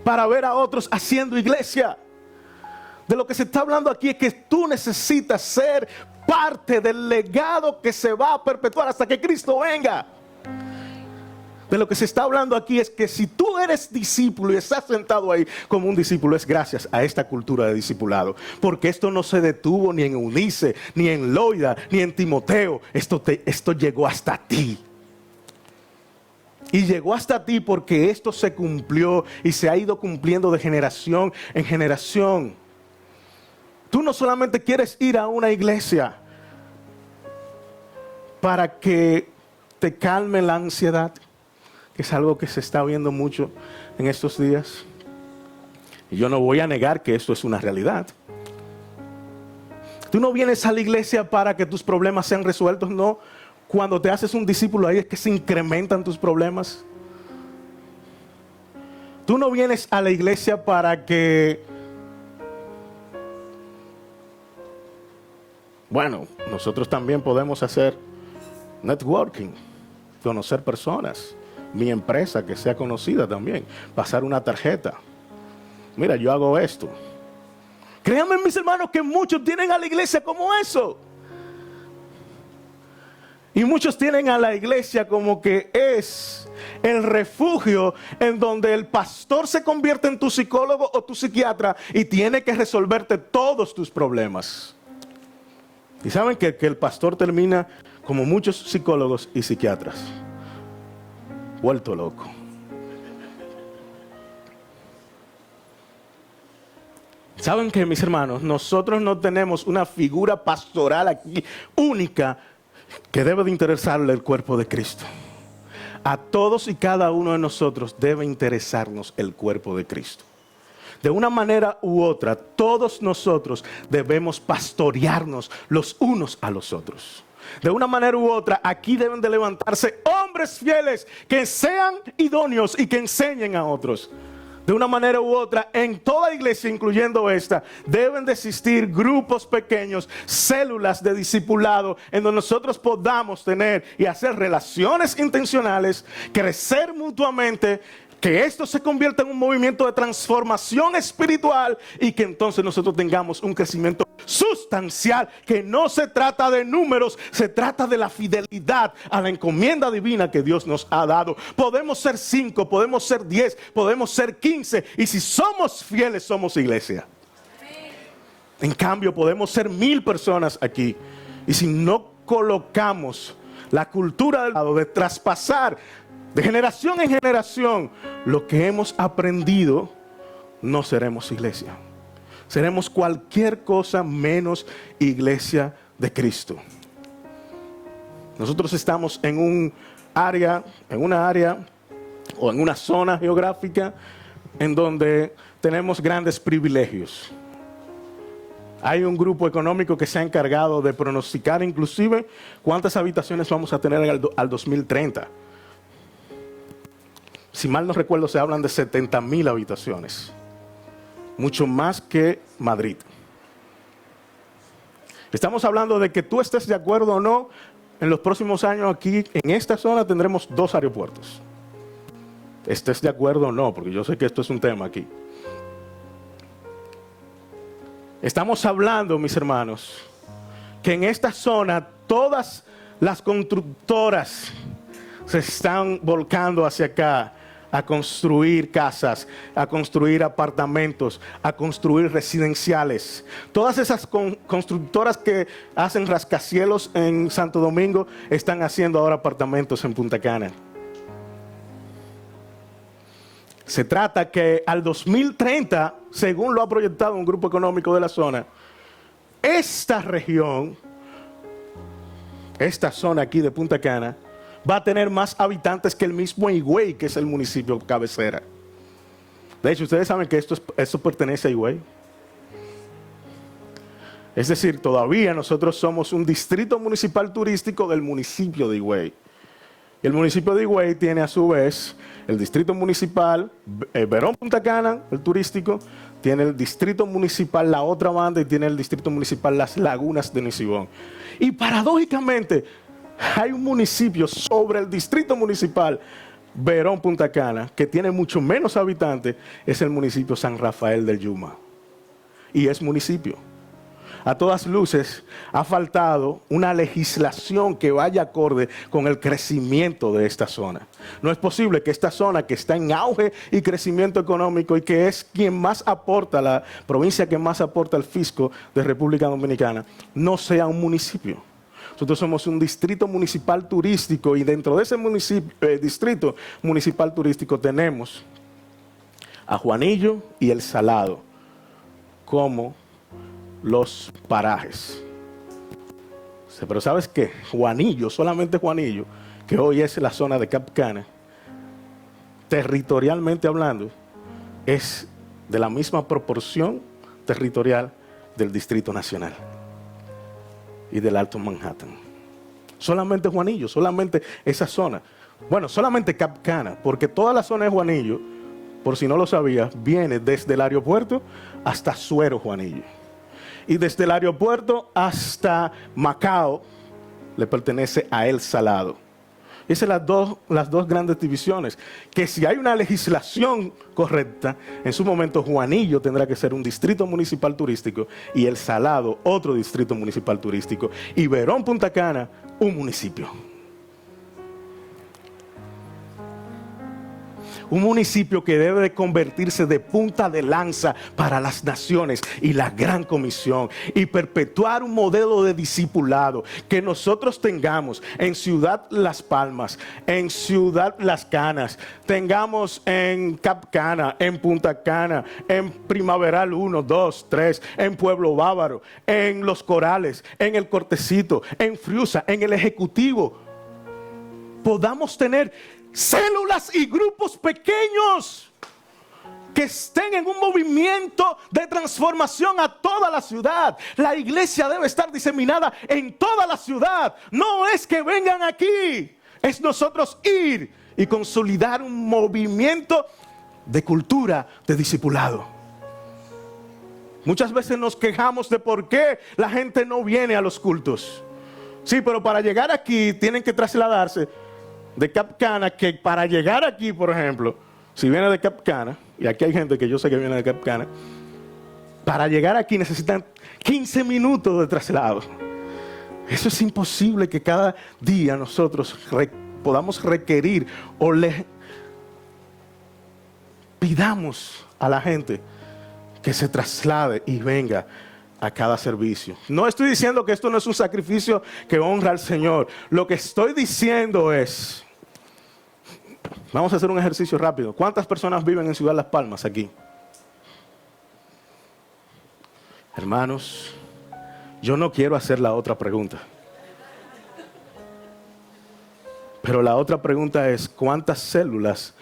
para ver a otros haciendo iglesia. De lo que se está hablando aquí es que tú necesitas ser parte del legado que se va a perpetuar hasta que Cristo venga. De lo que se está hablando aquí es que si tú eres discípulo y estás sentado ahí como un discípulo, es gracias a esta cultura de discipulado. Porque esto no se detuvo ni en Eunice, ni en Loida, ni en Timoteo. Esto llegó hasta ti. Y llegó hasta ti porque esto se cumplió y se ha ido cumpliendo de generación en generación. Tú no solamente quieres ir a una iglesia para que te calme la ansiedad, que es algo que se está viendo mucho en estos días. Y yo no voy a negar que esto es una realidad. Tú no vienes a la iglesia para que tus problemas sean resueltos, no. Cuando te haces un discípulo ahí es que se incrementan tus problemas. Tú no vienes a la iglesia para que, bueno, nosotros también podemos hacer networking, conocer personas, mi empresa que sea conocida también, pasar una tarjeta. Mira, yo hago esto. Créanme, mis hermanos, que muchos tienen a la iglesia como eso. Y muchos tienen a la iglesia como que es el refugio en donde el pastor se convierte en tu psicólogo o tu psiquiatra y tiene que resolverte todos tus problemas. Y saben que el pastor termina como muchos psicólogos y psiquiatras, vuelto loco. Saben que, mis hermanos, nosotros no tenemos una figura pastoral aquí única que debe de interesarle el cuerpo de Cristo. A todos y cada uno de nosotros debe interesarnos el cuerpo de Cristo. De una manera u otra, todos nosotros debemos pastorearnos los unos a los otros. De una manera u otra, aquí deben de levantarse hombres fieles que sean idóneos y que enseñen a otros. De una manera u otra, en toda iglesia, incluyendo esta, deben de existir grupos pequeños, células de discipulado, en donde nosotros podamos tener y hacer relaciones intencionales, crecer mutuamente, que esto se convierta en un movimiento de transformación espiritual y que entonces nosotros tengamos un crecimiento sustancial, que no se trata de números, se trata de la fidelidad a la encomienda divina que Dios nos ha dado. Podemos ser 5, podemos ser 10, podemos ser 15 y si somos fieles somos iglesia. En cambio podemos ser 1000 personas aquí y si no colocamos la cultura del lado de traspasar de generación en generación lo que hemos aprendido, no seremos iglesia. Seremos cualquier cosa menos iglesia de Cristo. Nosotros estamos en una área o en una zona geográfica en donde tenemos grandes privilegios. Hay un grupo económico que se ha encargado de pronosticar inclusive cuántas habitaciones vamos a tener al 2030. Si mal no recuerdo, se hablan de 70,000 habitaciones. Mucho más que Madrid. Estamos hablando de que tú estés de acuerdo o no, en los próximos años aquí, en esta zona, tendremos 2 aeropuertos. Estés de acuerdo o no, porque yo sé que esto es un tema aquí. Estamos hablando, mis hermanos, que en esta zona todas las constructoras se están volcando hacia acá a construir casas, a construir apartamentos, a construir residenciales. Todas esas constructoras que hacen rascacielos en Santo Domingo están haciendo ahora apartamentos en Punta Cana. Se trata que al 2030, según lo ha proyectado un grupo económico de la zona, esta región, esta zona aquí de Punta Cana, va a tener más habitantes que el mismo Higüey, que es el municipio cabecera. De hecho, ustedes saben que esto pertenece a Higüey. Es decir, todavía nosotros somos un distrito municipal turístico del municipio de Higüey. Y el municipio de Higüey tiene a su vez el distrito municipal Verón Punta Cana, el turístico, tiene el distrito municipal La Otra Banda y tiene el distrito municipal Las Lagunas de Nisibón. Y paradójicamente, hay un municipio sobre el distrito municipal Verón Punta Cana que tiene mucho menos habitantes, es el municipio San Rafael del Yuma. Y es municipio. A todas luces, ha faltado una legislación que vaya acorde con el crecimiento de esta zona. No es posible que esta zona que está en auge y crecimiento económico y que es quien más aporta, la provincia que más aporta al fisco de República Dominicana, no sea un municipio. Nosotros somos un distrito municipal turístico y dentro de ese distrito municipal turístico tenemos a Juanillo y El Salado como los parajes. Pero ¿sabes qué? Juanillo, solamente Juanillo, que hoy es la zona de Cap Cana, territorialmente hablando, es de la misma proporción territorial del Distrito Nacional y del Alto Manhattan. Solamente Juanillo, solamente esa zona. Bueno, solamente Cap Cana, porque toda la zona de Juanillo, por si no lo sabías, viene desde el aeropuerto hasta Suero, Juanillo. Y desde el aeropuerto hasta Macao le pertenece a El Salado. Esas son las dos grandes divisiones, que si hay una legislación correcta, en su momento Juanillo tendrá que ser un distrito municipal turístico y El Salado otro distrito municipal turístico y Verón Punta Cana un municipio. Un municipio que debe de convertirse de punta de lanza para las naciones y la gran comisión y perpetuar un modelo de discipulado que nosotros tengamos en Ciudad Las Palmas, en Ciudad Las Canas, tengamos en Cap Cana, en Punta Cana, en Primaveral 1, 2, 3, en Pueblo Bávaro, en Los Corales, en El Cortecito, en Friusa, en el Ejecutivo. Podamos tener células y grupos pequeños que estén en un movimiento de transformación a toda la ciudad. La iglesia debe estar diseminada en toda la ciudad. No es que vengan aquí, es nosotros ir y consolidar un movimiento de cultura de discipulado. Muchas veces nos quejamos de por qué la gente no viene a los cultos. Sí, pero para llegar aquí tienen que trasladarse de Cap Cana, que para llegar aquí, por ejemplo, si viene de Cap Cana, y aquí hay gente que yo sé que viene de Cap Cana, para llegar aquí necesitan 15 minutos de traslado. Eso es imposible que cada día nosotros podamos requerir o le pidamos a la gente que se traslade y venga a cada servicio. No estoy diciendo que esto no es un sacrificio que honra al Señor. Lo que estoy diciendo es, vamos a hacer un ejercicio rápido. ¿Cuántas personas viven en Ciudad Las Palmas aquí? Hermanos, yo no quiero hacer la otra pregunta. Pero la otra pregunta es, ¿cuántas células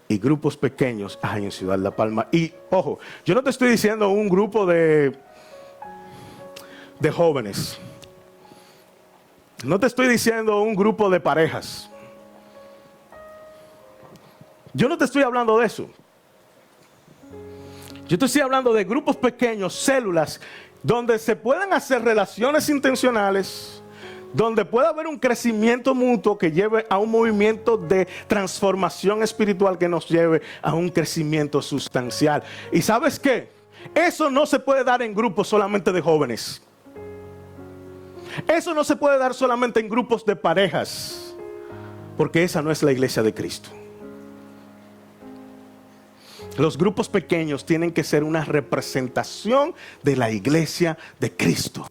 y grupos pequeños hay en Ciudad La Palma? Y, ojo, yo no te estoy diciendo un grupo de jóvenes. No te estoy diciendo un grupo de parejas. Yo no te estoy hablando de eso. Yo te estoy hablando de grupos pequeños, células, donde se pueden hacer relaciones intencionales, donde pueda haber un crecimiento mutuo que lleve a un movimiento de transformación espiritual que nos lleve a un crecimiento sustancial. ¿Y sabes qué? Eso no se puede dar en grupos solamente de jóvenes. Eso no se puede dar solamente en grupos de parejas, porque esa no es la iglesia de Cristo. Los grupos pequeños tienen que ser una representación de la iglesia de Cristo,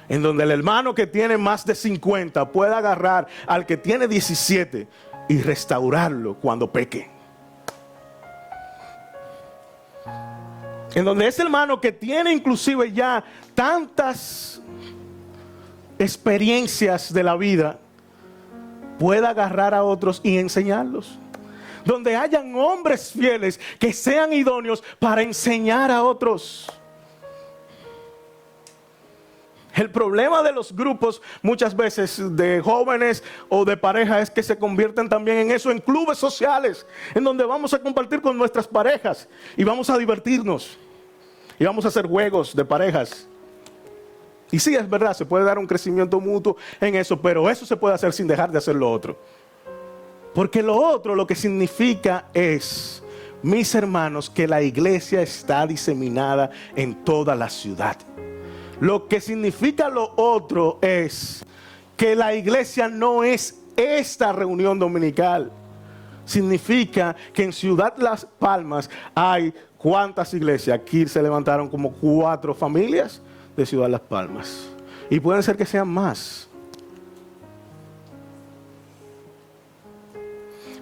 en donde el hermano que tiene más de 50 pueda agarrar al que tiene 17 y restaurarlo cuando peque. En donde ese hermano que tiene inclusive ya tantas experiencias de la vida pueda agarrar a otros y enseñarlos. Donde hayan hombres fieles que sean idóneos para enseñar a otros. El problema de los grupos muchas veces de jóvenes o de pareja es que se convierten también en eso, en clubes sociales, en donde vamos a compartir con nuestras parejas y vamos a divertirnos y vamos a hacer juegos de parejas. Y sí, es verdad, se puede dar un crecimiento mutuo en eso, pero eso se puede hacer sin dejar de hacer lo otro. Porque lo otro lo que significa es, mis hermanos, que la iglesia está diseminada en toda la ciudad. Lo que significa lo otro es que la iglesia no es esta reunión dominical. Significa que en Ciudad Las Palmas hay ¿cuántas iglesias? Aquí se levantaron como 4 familias de Ciudad Las Palmas. Y pueden ser que sean más.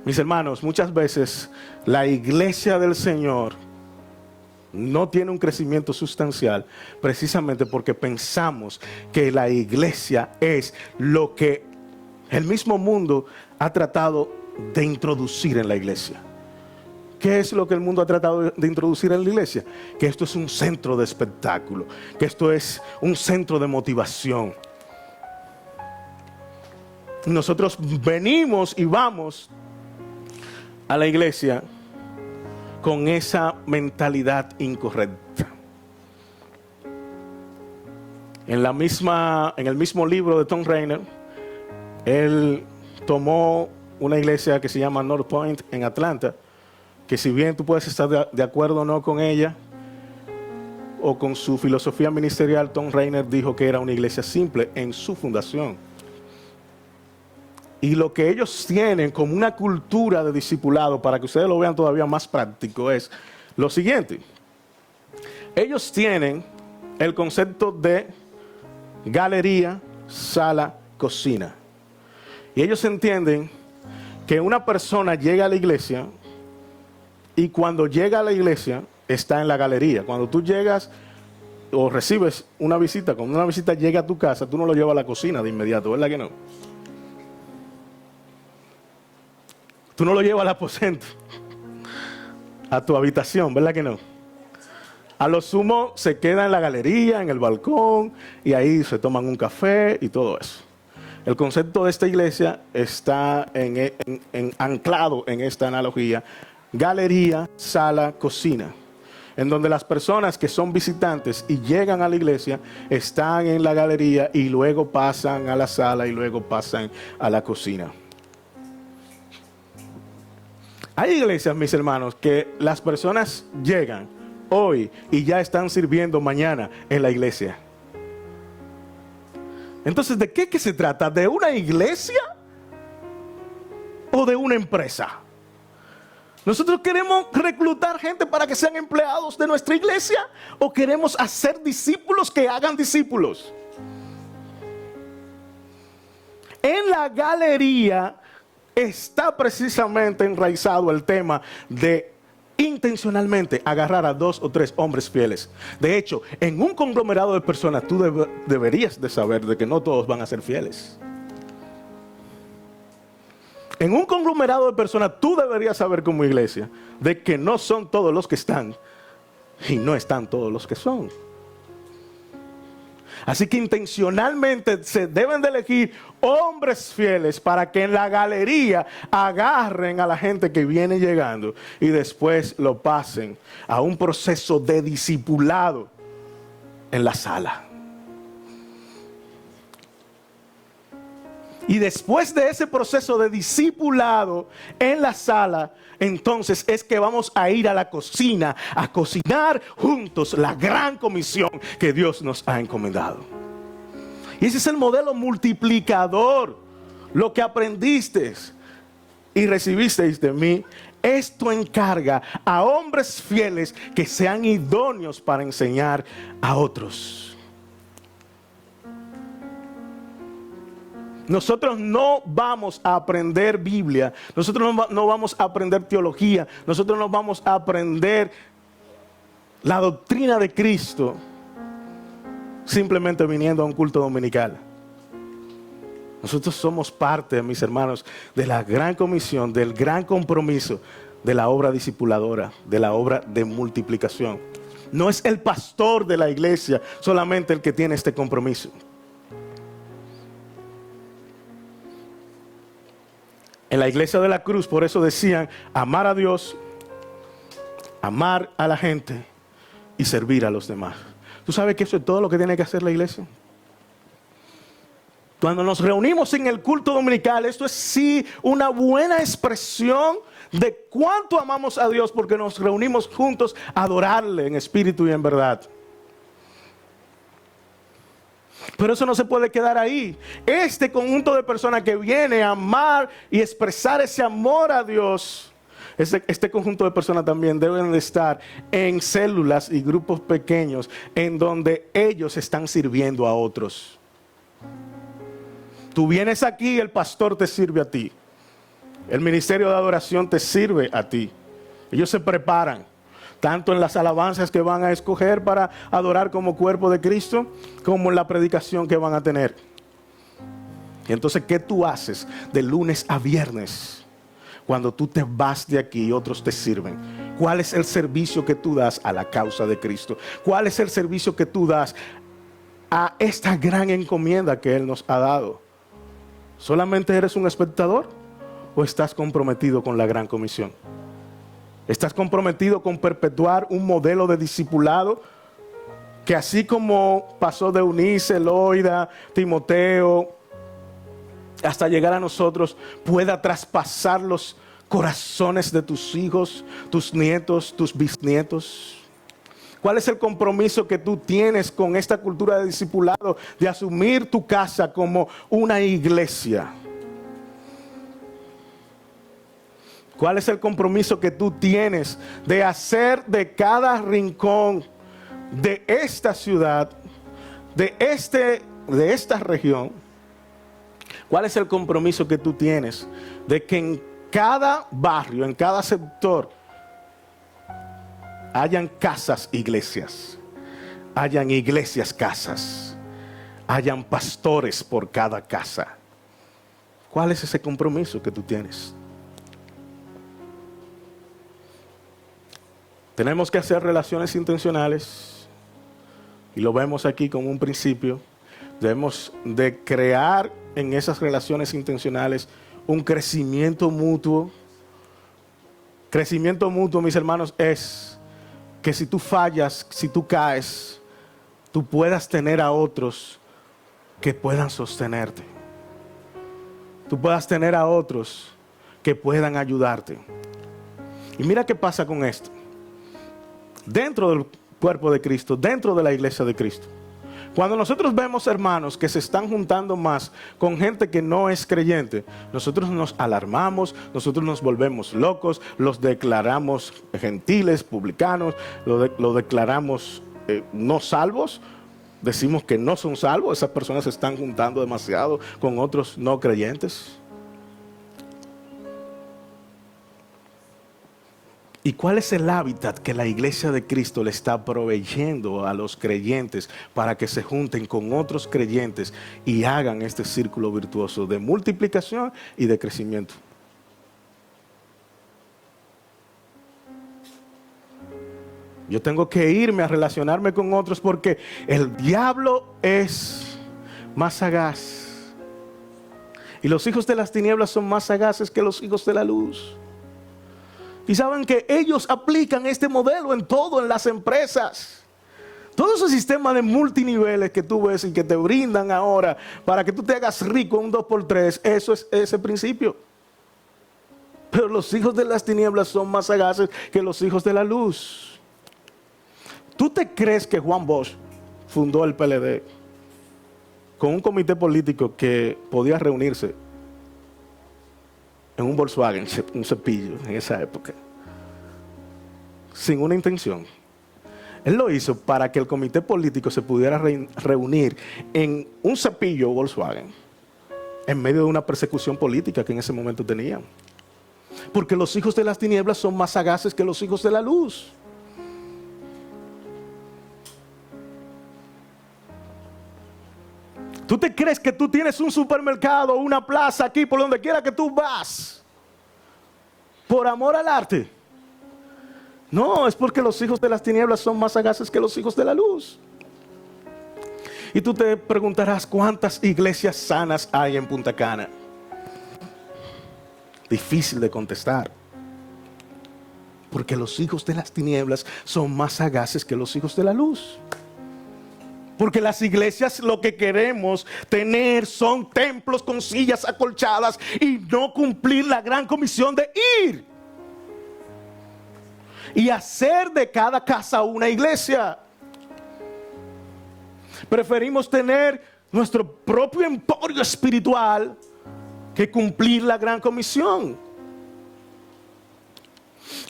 Mis hermanos, muchas veces la iglesia del Señor no tiene un crecimiento sustancial precisamente porque pensamos que la iglesia es lo que el mismo mundo ha tratado de introducir en la iglesia. ¿Qué es lo que el mundo ha tratado de introducir en la iglesia? Que esto es un centro de espectáculo, que esto es un centro de motivación. Nosotros venimos y vamos a la iglesia con esa mentalidad incorrecta. En el mismo libro de Tom Rainer, él tomó una iglesia que se llama North Point en Atlanta, que si bien tú puedes estar de acuerdo o no con ella o con su filosofía ministerial, Tom Rainer dijo que era una iglesia simple en su fundación. Y lo que ellos tienen como una cultura de discipulado, para que ustedes lo vean todavía más práctico, es lo siguiente. Ellos tienen el concepto de galería, sala, cocina. Y ellos entienden que una persona llega a la iglesia y cuando llega a la iglesia está en la galería. Cuando tú llegas o recibes una visita, cuando una visita llega a tu casa, tú no lo llevas a la cocina de inmediato, ¿verdad que no? Tú no lo llevas al aposento, a tu habitación, ¿verdad que no? A lo sumo se queda en la galería, en el balcón, y ahí se toman un café y todo eso. El concepto de esta iglesia está anclado en esta analogía: galería, sala, cocina. En donde las personas que son visitantes y llegan a la iglesia están en la galería y luego pasan a la sala y luego pasan a la cocina. Hay iglesias, mis hermanos, que las personas llegan hoy y ya están sirviendo mañana en la iglesia. Entonces, ¿de qué se trata? ¿De una iglesia o de una empresa? ¿Nosotros queremos reclutar gente para que sean empleados de nuestra iglesia o queremos hacer discípulos que hagan discípulos? En la galería está precisamente enraizado el tema de intencionalmente agarrar a 2 o 3 hombres fieles. De hecho, en un conglomerado de personas tú deberías de saber de que no todos van a ser fieles. En un conglomerado de personas tú deberías saber como iglesia de que no son todos los que están y no están todos los que son. Así que intencionalmente se deben de elegir hombres fieles para que en la galería agarren a la gente que viene llegando y después lo pasen a un proceso de discipulado en la sala. Y después de ese proceso de discipulado en la sala, entonces es que vamos a ir a la cocina a cocinar juntos la gran comisión que Dios nos ha encomendado. Y ese es el modelo multiplicador. Lo que aprendiste y recibisteis de mí, esto encarga a hombres fieles que sean idóneos para enseñar a otros. Nosotros no vamos a aprender Biblia, nosotros no vamos a aprender teología, nosotros no vamos a aprender la doctrina de Cristo simplemente viniendo a un culto dominical. Nosotros somos parte, mis hermanos, de la gran comisión, del gran compromiso de la obra discipuladora, de la obra de multiplicación. No es el pastor de la iglesia solamente el que tiene este compromiso. En la iglesia de la cruz, por eso decían, amar a Dios, amar a la gente y servir a los demás. ¿Tú sabes que eso es todo lo que tiene que hacer la iglesia? Cuando nos reunimos en el culto dominical, esto es sí una buena expresión de cuánto amamos a Dios, porque nos reunimos juntos a adorarle en espíritu y en verdad. Pero eso no se puede quedar ahí. Este conjunto de personas que viene a amar y expresar ese amor a Dios, este conjunto de personas también deben de estar en células y grupos pequeños en donde ellos están sirviendo a otros. Tú vienes aquí, el pastor te sirve a ti. El ministerio de adoración te sirve a ti. Ellos se preparan, tanto en las alabanzas que van a escoger para adorar como cuerpo de Cristo, como en la predicación que van a tener. Y entonces, ¿qué tú haces de lunes a viernes cuando tú te vas de aquí y otros te sirven? ¿Cuál es el servicio que tú das a la causa de Cristo? ¿Cuál es el servicio que tú das a esta gran encomienda que Él nos ha dado? ¿Solamente eres un espectador o estás comprometido con la gran comisión? ¿Estás comprometido con perpetuar un modelo de discipulado que, así como pasó de Eunice, Loida, Timoteo, hasta llegar a nosotros, pueda traspasar los corazones de tus hijos, tus nietos, tus bisnietos? ¿Cuál es el compromiso que tú tienes con esta cultura de discipulado, de asumir tu casa como una iglesia? ¿Cuál es el compromiso que tú tienes de hacer de cada rincón de esta ciudad, de esta región? ¿Cuál es el compromiso que tú tienes de que en cada barrio, en cada sector, hayan casas, iglesias, hayan iglesias, casas, hayan pastores por cada casa? ¿Cuál es ese compromiso que tú tienes? Tenemos que hacer relaciones intencionales, y lo vemos aquí como un principio. Debemos de crear en esas relaciones intencionales un crecimiento mutuo. Crecimiento mutuo, mis hermanos, es que si tú fallas, si tú caes, tú puedas tener a otros que puedan sostenerte. Tú puedas tener a otros que puedan ayudarte. Y mira qué pasa con esto. Dentro del cuerpo de Cristo, dentro de la iglesia de Cristo, cuando nosotros vemos hermanos que se están juntando más con gente que no es creyente, nosotros nos alarmamos, nosotros nos volvemos locos, los declaramos gentiles, publicanos, lo declaramos no salvos, decimos que no son salvos. Esas personas se están juntando demasiado con otros no creyentes. ¿Y cuál es el hábitat que la iglesia de Cristo le está proveyendo a los creyentes para que se junten con otros creyentes y hagan este círculo virtuoso de multiplicación y de crecimiento? Yo tengo que irme a relacionarme con otros porque el diablo es más sagaz. Y los hijos de las tinieblas son más sagaces que los hijos de la luz. Y saben que ellos aplican este modelo en todo, en las empresas. Todo ese sistema de multiniveles que tú ves y que te brindan ahora para que tú te hagas rico en un 2x3, eso es ese principio. Pero los hijos de las tinieblas son más sagaces que los hijos de la luz. ¿Tú te crees que Juan Bosch fundó el PLD con un comité político que podía reunirse en un Volkswagen, un cepillo en esa época, sin una intención? Él lo hizo para que el comité político se pudiera reunir en un cepillo Volkswagen en medio de una persecución política que en ese momento tenían. Porque los hijos de las tinieblas son más sagaces que los hijos de la luz. ¿Tú te crees que tú tienes un supermercado, una plaza aquí, por donde quiera que tú vas, por amor al arte? No, es porque los hijos de las tinieblas son más sagaces que los hijos de la luz. Y tú te preguntarás, ¿cuántas iglesias sanas hay en Punta Cana? Difícil de contestar. Porque los hijos de las tinieblas son más sagaces que los hijos de la luz. Porque las iglesias lo que queremos tener son templos con sillas acolchadas y no cumplir la gran comisión de ir y hacer de cada casa una iglesia. Preferimos tener nuestro propio emporio espiritual que cumplir la gran comisión.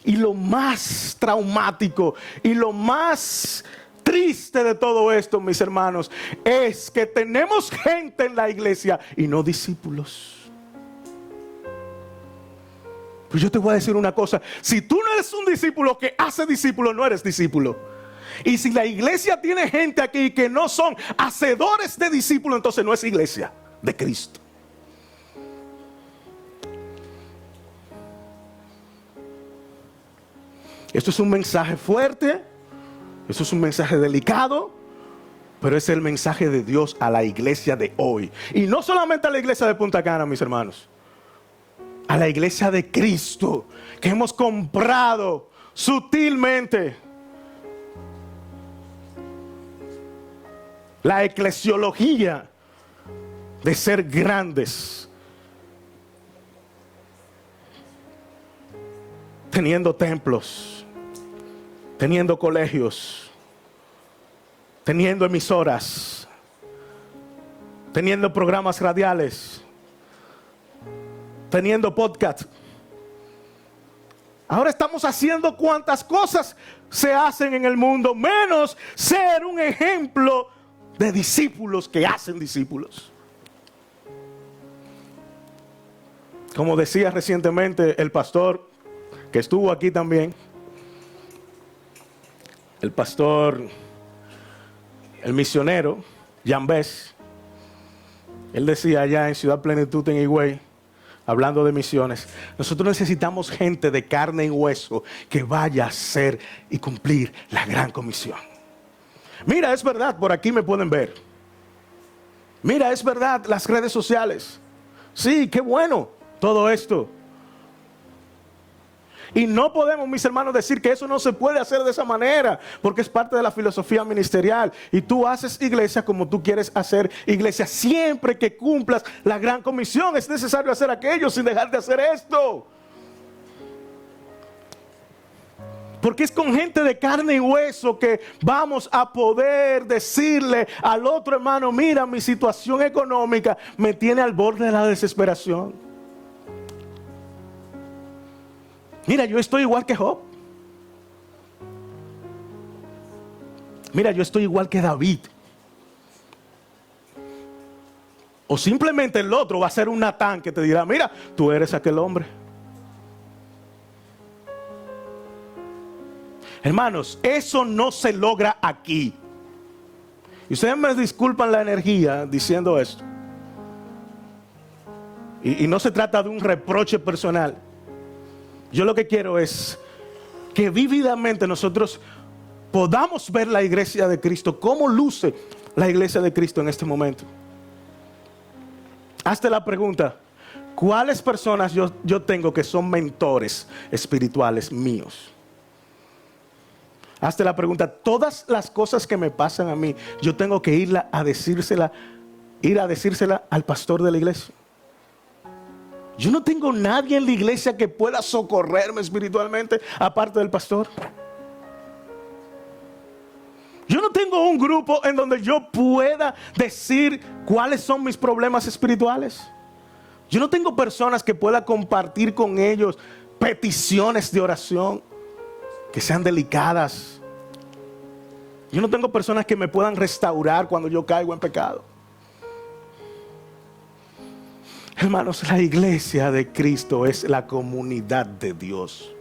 Y lo más traumático y lo más triste de todo esto, mis hermanos, es que tenemos gente en la iglesia y no discípulos. Pues yo te voy a decir una cosa, si tú no eres un discípulo que hace discípulo, no eres discípulo. Y si la iglesia tiene gente aquí que no son hacedores de discípulos, entonces no es iglesia de Cristo. Esto es un mensaje fuerte, esto es un mensaje delicado, pero es el mensaje de Dios a la iglesia de hoy. Y no solamente a la iglesia de Punta Cana, mis hermanos, a la iglesia de Cristo, que hemos comprado sutilmente la eclesiología de ser grandes, teniendo templos, teniendo colegios, teniendo emisoras, teniendo programas radiales, teniendo podcast. Ahora estamos haciendo cuantas cosas se hacen en el mundo, menos ser un ejemplo de discípulos que hacen discípulos. Como decía recientemente el pastor que estuvo aquí también, el pastor, el misionero Jan Bess, él decía allá en Ciudad Plenitud en Higüey, hablando de misiones, nosotros necesitamos gente de carne y hueso que vaya a hacer y cumplir la gran comisión. Mira, es verdad, por aquí me pueden ver. Mira, es verdad, las redes sociales. Sí, qué bueno todo esto. Y no podemos, mis hermanos, decir que eso no se puede hacer de esa manera, porque es parte de la filosofía ministerial. Y tú haces iglesia como tú quieres hacer iglesia. Siempre que cumplas la gran comisión, es necesario hacer aquello sin dejar de hacer esto. Porque es con gente de carne y hueso que vamos a poder decirle al otro hermano, mira, mi situación económica me tiene al borde de la desesperación. Mira, yo estoy igual que Job. Mira, yo estoy igual que David. O simplemente el otro va a ser un Natán que te dirá, mira, tú eres aquel hombre. Hermanos, eso no se logra aquí. Y ustedes me disculpan la energía diciendo esto. Y no se trata de un reproche personal. Yo lo que quiero es que vívidamente nosotros podamos ver la iglesia de Cristo, cómo luce la iglesia de Cristo en este momento. Hazte la pregunta, ¿cuáles personas yo tengo que son mentores espirituales míos? Hazte la pregunta, todas las cosas que me pasan a mí, yo tengo que ir a decírsela al pastor de la iglesia. Yo no tengo nadie en la iglesia que pueda socorrerme espiritualmente aparte del pastor. Yo no tengo un grupo en donde yo pueda decir cuáles son mis problemas espirituales. Yo no tengo personas que pueda compartir con ellos peticiones de oración que sean delicadas. Yo no tengo personas que me puedan restaurar cuando yo caigo en pecado. Hermanos, la iglesia de Cristo es la comunidad de Dios,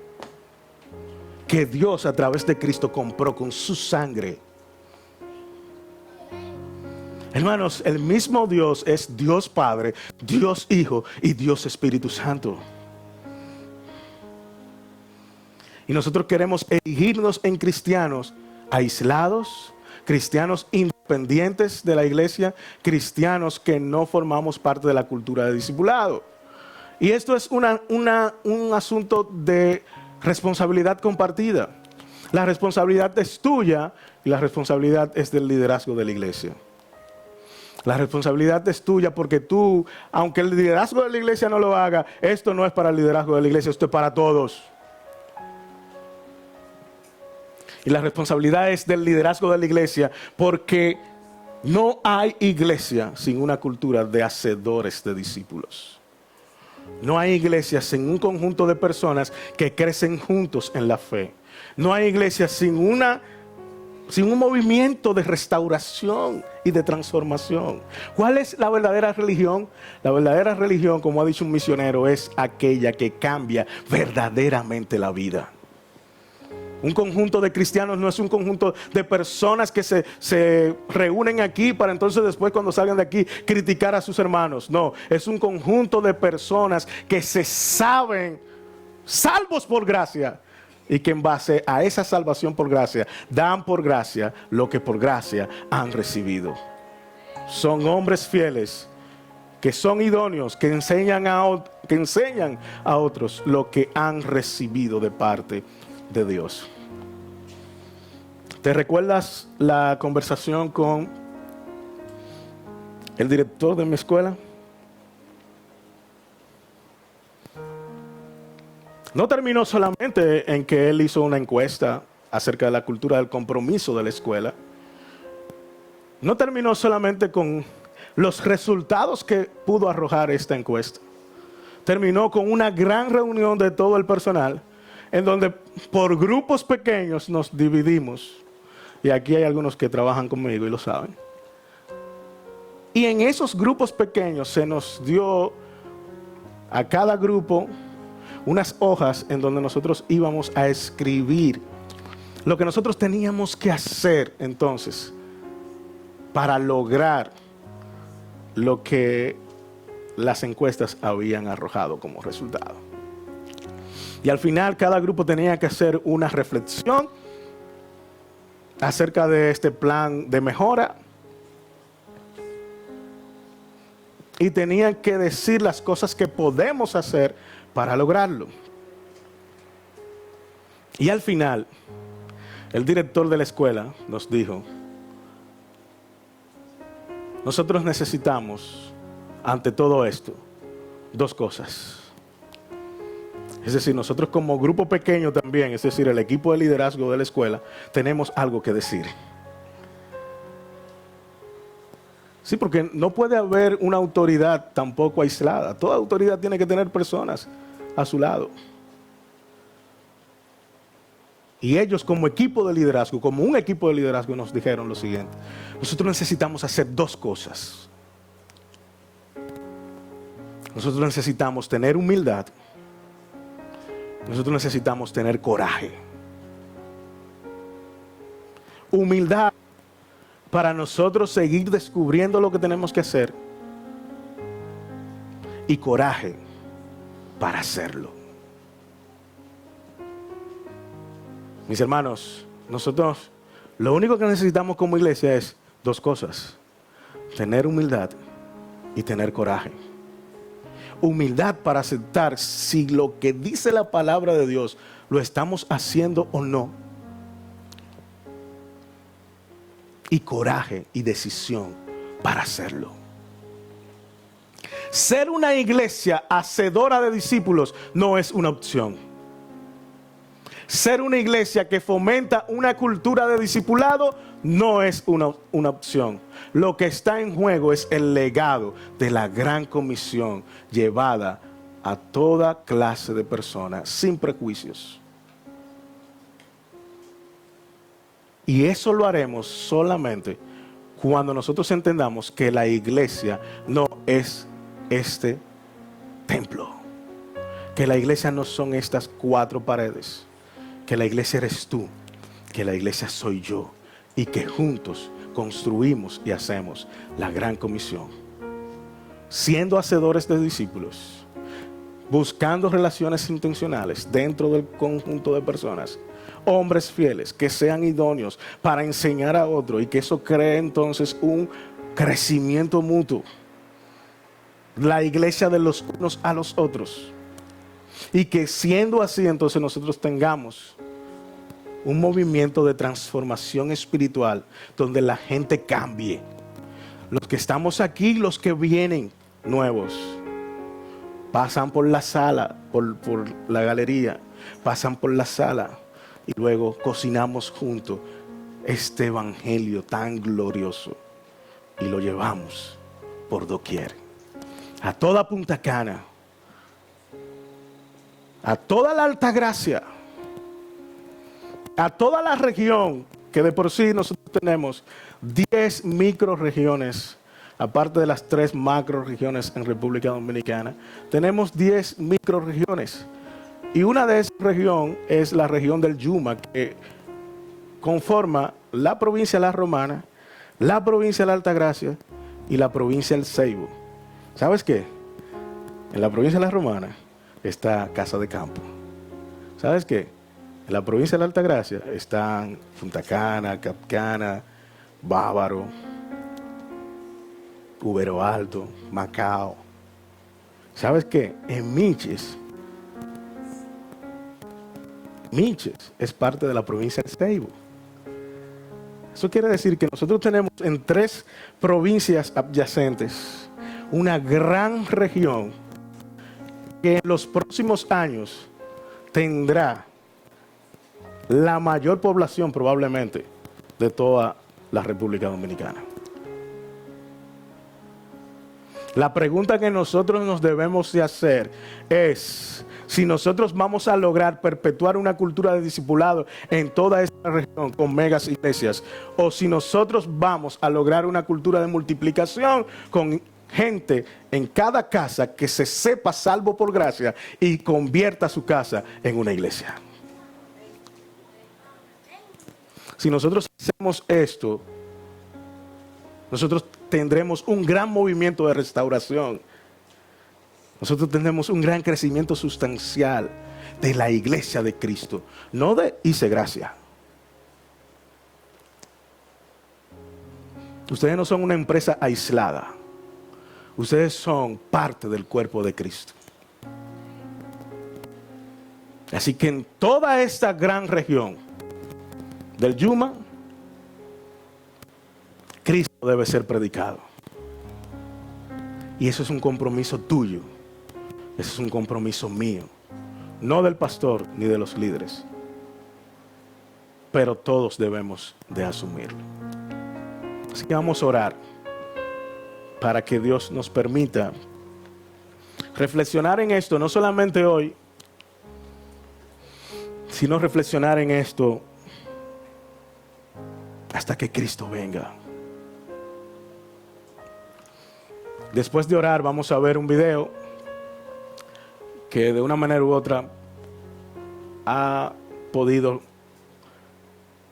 que Dios a través de Cristo compró con su sangre. Hermanos, el mismo Dios es Dios Padre, Dios Hijo y Dios Espíritu Santo. Y nosotros queremos erigirnos en cristianos aislados, cristianos independientes de la iglesia, cristianos que no formamos parte de la cultura de discipulado. Y esto es un asunto de responsabilidad compartida. La responsabilidad es tuya y la responsabilidad es del liderazgo de la iglesia. La responsabilidad es tuya porque tú, aunque el liderazgo de la iglesia no lo haga, esto no es para el liderazgo de la iglesia, esto es para todos. Y la responsabilidad es del liderazgo de la iglesia porque no hay iglesia sin una cultura de hacedores de discípulos. No hay iglesia sin un conjunto de personas que crecen juntos en la fe. No hay iglesia sin una sin un movimiento de restauración y de transformación. ¿Cuál es la verdadera religión? La verdadera religión, como ha dicho un misionero, es aquella que cambia verdaderamente la vida. Un conjunto de cristianos no es un conjunto de personas que se reúnen aquí para entonces después cuando salgan de aquí criticar a sus hermanos. No, es un conjunto de personas que se saben salvos por gracia y que en base a esa salvación por gracia dan por gracia lo que por gracia han recibido. Son hombres fieles que son idóneos, que enseñan a otros lo que han recibido de parte de Dios. ¿Te recuerdas la conversación con el director de mi escuela? No terminó solamente en que él hizo una encuesta acerca de la cultura del compromiso de la escuela. No terminó solamente con los resultados que pudo arrojar esta encuesta. Terminó con una gran reunión de todo el personal, en donde por grupos pequeños nos dividimos. Y aquí hay algunos que trabajan conmigo y lo saben. Y en esos grupos pequeños se nos dio a cada grupo unas hojas en donde nosotros íbamos a escribir lo que nosotros teníamos que hacer entonces para lograr lo que las encuestas habían arrojado como resultado. Y al final cada grupo tenía que hacer una reflexión acerca de este plan de mejora y tenían que decir las cosas que podemos hacer para lograrlo. Y al final, el director de la escuela nos dijo: nosotros necesitamos, ante todo esto, dos cosas. Es decir, nosotros como grupo pequeño también, es decir, el equipo de liderazgo de la escuela, tenemos algo que decir. Sí, porque no puede haber una autoridad tampoco aislada. Toda autoridad tiene que tener personas a su lado. Y ellos como equipo de liderazgo, como un equipo de liderazgo, nos dijeron lo siguiente: nosotros necesitamos hacer dos cosas. Nosotros necesitamos tener humildad. Nosotros necesitamos tener coraje. Humildad para nosotros seguir descubriendo lo que tenemos que hacer. Y coraje para hacerlo. Mis hermanos, nosotros lo único que necesitamos como iglesia es dos cosas: tener humildad y tener coraje. Humildad para aceptar si lo que dice la palabra de Dios lo estamos haciendo o no. Y coraje y decisión para hacerlo. Ser una iglesia hacedora de discípulos no es una opción. Ser una iglesia que fomenta una cultura de discipulado no es una opción. Lo que está en juego es el legado de la gran comisión llevada a toda clase de personas sin prejuicios. Y eso lo haremos solamente cuando nosotros entendamos que la iglesia no es este templo. Que la iglesia no son estas cuatro paredes. Que la iglesia eres tú. Que la iglesia soy yo. Y que juntos construimos y hacemos la gran comisión. Siendo hacedores de discípulos. Buscando relaciones intencionales dentro del conjunto de personas. Hombres fieles que sean idóneos para enseñar a otro y que eso cree entonces un crecimiento mutuo. La iglesia de los unos a los otros. Y que siendo así entonces nosotros tengamos un movimiento de transformación espiritual donde la gente cambie. Los que estamos aquí, los que vienen nuevos, pasan por la sala, por la galería, pasan por la sala y luego cocinamos juntos este evangelio tan glorioso y lo llevamos por doquier, a toda Punta Cana, a toda la Altagracia, a toda la región que de por sí nosotros tenemos 10 microrregiones, aparte de las 3 macrorregiones en República Dominicana, tenemos 10 microrregiones. Y una de esas regiones es la región del Yuma, que conforma la provincia de La Romana, la provincia de la Altagracia y la provincia del Ceibo. ¿Sabes qué? En la provincia de La Romana está Casa de Campo. ¿Sabes qué? En la provincia de la Altagracia están Punta Cana, Capcana, Bávaro, Ubero Alto, Macao. ¿Sabes qué? En Miches es parte de la provincia del Ceibo. Eso quiere decir que nosotros tenemos en 3 provincias adyacentes una gran región que en los próximos años tendrá la mayor población probablemente de toda la República Dominicana. La pregunta que nosotros nos debemos de hacer es si nosotros vamos a lograr perpetuar una cultura de discipulado en toda esta región con megas iglesias, o si nosotros vamos a lograr una cultura de multiplicación con gente en cada casa que se sepa salvo por gracia y convierta su casa en una iglesia. Si nosotros hacemos esto, nosotros tendremos un gran movimiento de restauración. Nosotros tendremos un gran crecimiento sustancial de la iglesia de Cristo, no de Hice Gracia. Ustedes no son una empresa aislada. Ustedes son parte del cuerpo de Cristo. Así que en toda esta gran región del Yuma, Cristo debe ser predicado. Y eso es un compromiso tuyo. Eso es un compromiso mío. No del pastor ni de los líderes. Pero todos debemos de asumirlo. Así que vamos a orar para que Dios nos permita reflexionar en esto, no solamente hoy, sino reflexionar en esto hasta que Cristo venga. Después de orar vamos a ver un video que de una manera u otra ha podido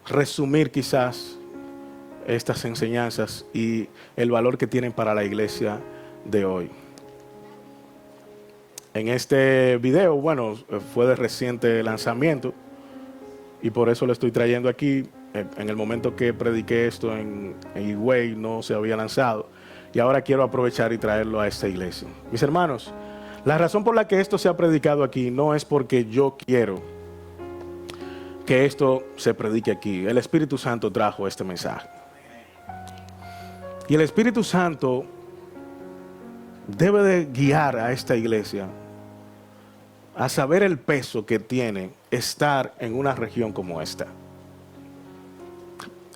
resumir quizás estas enseñanzas y el valor que tienen para la iglesia de hoy. En este video, bueno, fue de reciente lanzamiento y por eso lo estoy trayendo aquí. En el momento que prediqué esto en Higüey no se había lanzado y ahora quiero aprovechar y traerlo a esta iglesia. Mis hermanos, la razón por la que esto se ha predicado aquí no es porque yo quiero que esto se predique aquí. El Espíritu Santo trajo este mensaje. Y el Espíritu Santo debe de guiar a esta iglesia a saber el peso que tiene estar en una región como esta.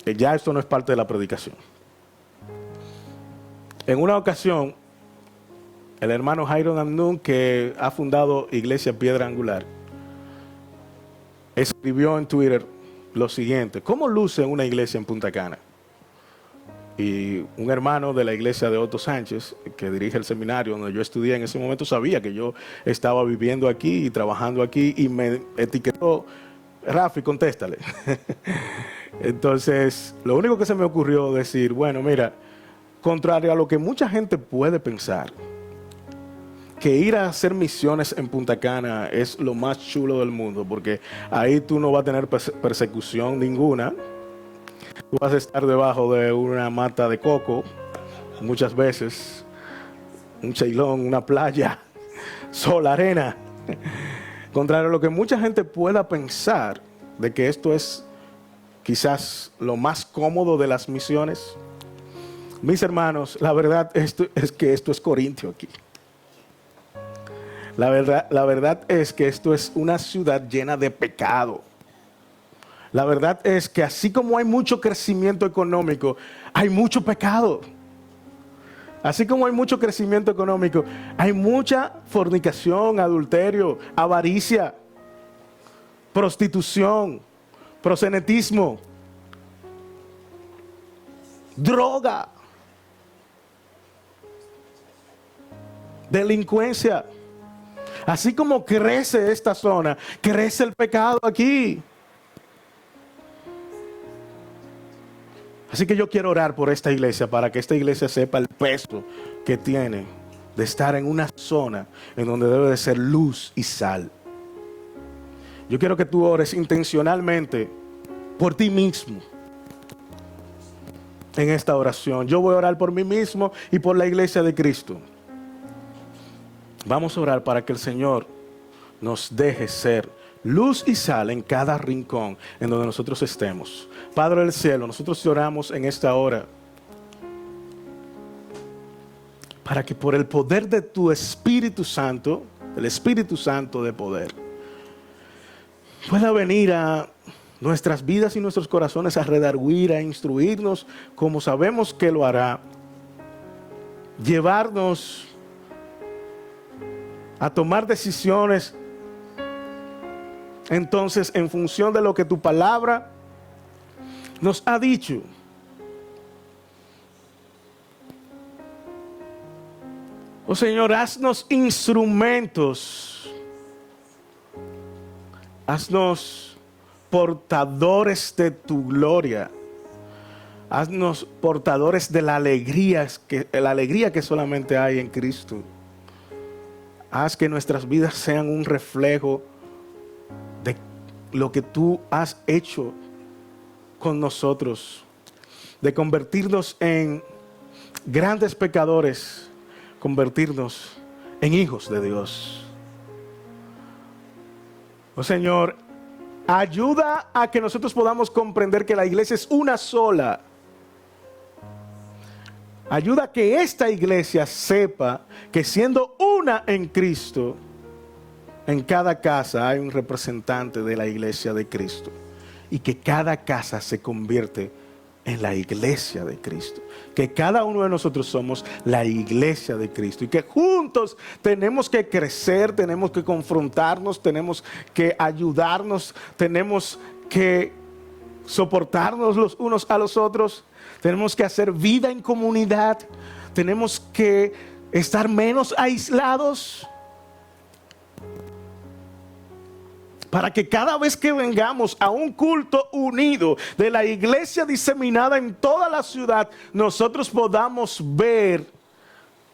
Ya esto no es parte de la predicación. En una ocasión, el hermano Jairo Damnún, que ha fundado Iglesia Piedra Angular, escribió en Twitter lo siguiente: ¿cómo luce una iglesia en Punta Cana? Y un hermano de la iglesia de Otto Sánchez, que dirige el seminario donde yo estudié en ese momento, sabía que yo estaba viviendo aquí y trabajando aquí y me etiquetó: Rafi, contéstale. Entonces, lo único que se me ocurrió decir, bueno, mira, contrario a lo que mucha gente puede pensar, que ir a hacer misiones en Punta Cana es lo más chulo del mundo, porque ahí tú no vas a tener persecución ninguna. Tú vas a estar debajo de una mata de coco, muchas veces, un cheilón, una playa, sol, arena. Contrario a lo que mucha gente pueda pensar de que esto es quizás lo más cómodo de las misiones. Mis hermanos, la verdad es que esto es Corintio aquí. La verdad es que esto es una ciudad llena de pecado. La verdad es que así como hay mucho crecimiento económico, hay mucho pecado. Así como hay mucho crecimiento económico, hay mucha fornicación, adulterio, avaricia, prostitución, proxenetismo. droga, delincuencia. Así como crece esta zona, crece el pecado aquí. Así que yo quiero orar por esta iglesia para que esta iglesia sepa el peso que tiene de estar en una zona en donde debe de ser luz y sal. Yo quiero que tú ores intencionalmente por ti mismo en esta oración. Yo voy a orar por mí mismo y por la iglesia de Cristo. Vamos a orar para que el Señor nos deje ser luz y sal en cada rincón en donde nosotros estemos. Padre del cielo, nosotros te oramos en esta hora para que por el poder de tu Espíritu Santo, el Espíritu Santo de poder, pueda venir a nuestras vidas y nuestros corazones a redarguir, a instruirnos como sabemos que lo hará, llevarnos a tomar decisiones entonces en función de lo que tu palabra nos ha dicho. Oh Señor, haznos instrumentos, haznos portadores de tu gloria, haznos portadores de la alegría que solamente hay en Cristo. Haz que nuestras vidas sean un reflejo de lo que tú has hecho con nosotros, de convertirnos en grandes pecadores, convertirnos en hijos de Dios. Oh Señor, ayuda a que nosotros podamos comprender que la iglesia es una sola. Ayuda a que esta iglesia sepa que siendo una en Cristo, en cada casa hay un representante de la iglesia de Cristo. Y que cada casa se convierte en la iglesia de Cristo. Que cada uno de nosotros somos la iglesia de Cristo. Y que juntos tenemos que crecer, tenemos que confrontarnos, tenemos que ayudarnos, tenemos que soportarnos los unos a los otros. Tenemos que hacer vida en comunidad. Tenemos que estar menos aislados. Para que cada vez que vengamos a un culto unido de la iglesia diseminada en toda la ciudad, nosotros podamos ver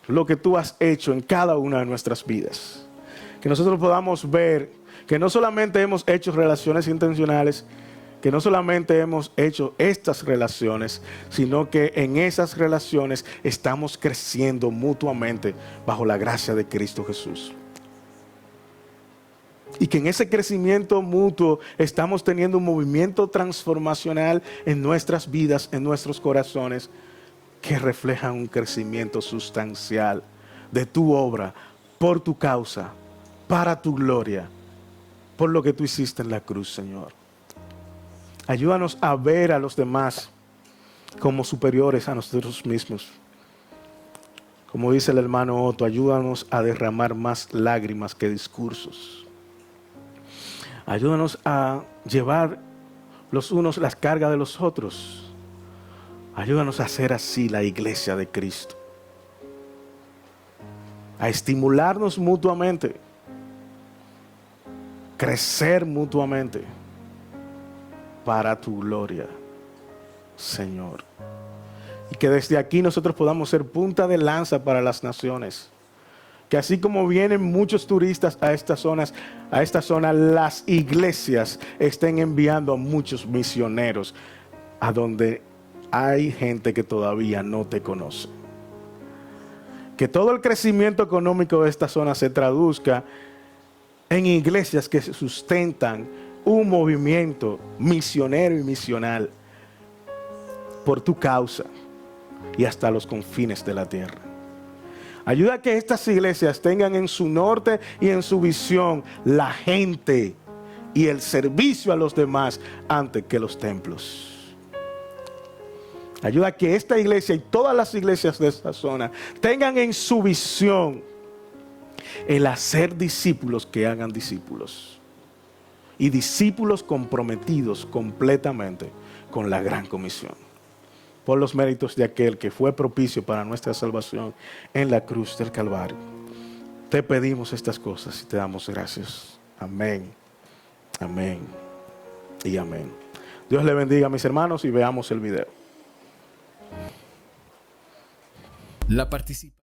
lo que tú has hecho en cada una de nuestras vidas. Que nosotros podamos ver que no solamente hemos hecho relaciones intencionales, que no solamente hemos hecho estas relaciones, sino que en esas relaciones estamos creciendo mutuamente bajo la gracia de Cristo Jesús. Y que en ese crecimiento mutuo estamos teniendo un movimiento transformacional en nuestras vidas, en nuestros corazones, que refleja un crecimiento sustancial de tu obra, por tu causa, para tu gloria, por lo que tú hiciste en la cruz, Señor. Ayúdanos a ver a los demás como superiores a nosotros mismos. Como dice el hermano Otto, ayúdanos a derramar más lágrimas que discursos. Ayúdanos a llevar los unos las cargas de los otros. Ayúdanos a hacer así la iglesia de Cristo. A estimularnos mutuamente. Crecer mutuamente. Para tu gloria, Señor. Y que desde aquí nosotros podamos ser punta de lanza para las naciones. Que así como vienen muchos turistas a esta zona, las iglesias estén enviando a muchos misioneros a donde hay gente que todavía no te conoce. Que todo el crecimiento económico de esta zona se traduzca en iglesias que sustentan un movimiento misionero y misional por tu causa y hasta los confines de la tierra. Ayuda a que estas iglesias tengan en su norte y en su visión la gente y el servicio a los demás antes que los templos. Ayuda a que esta iglesia y todas las iglesias de esta zona tengan en su visión el hacer discípulos que hagan discípulos. Y discípulos comprometidos completamente con la gran comisión. por los méritos de aquel que fue propicio para nuestra salvación en la cruz del Calvario. Te pedimos estas cosas y te damos gracias. Amén, amén y amén. Dios le bendiga, mis hermanos, y veamos el video. La participación.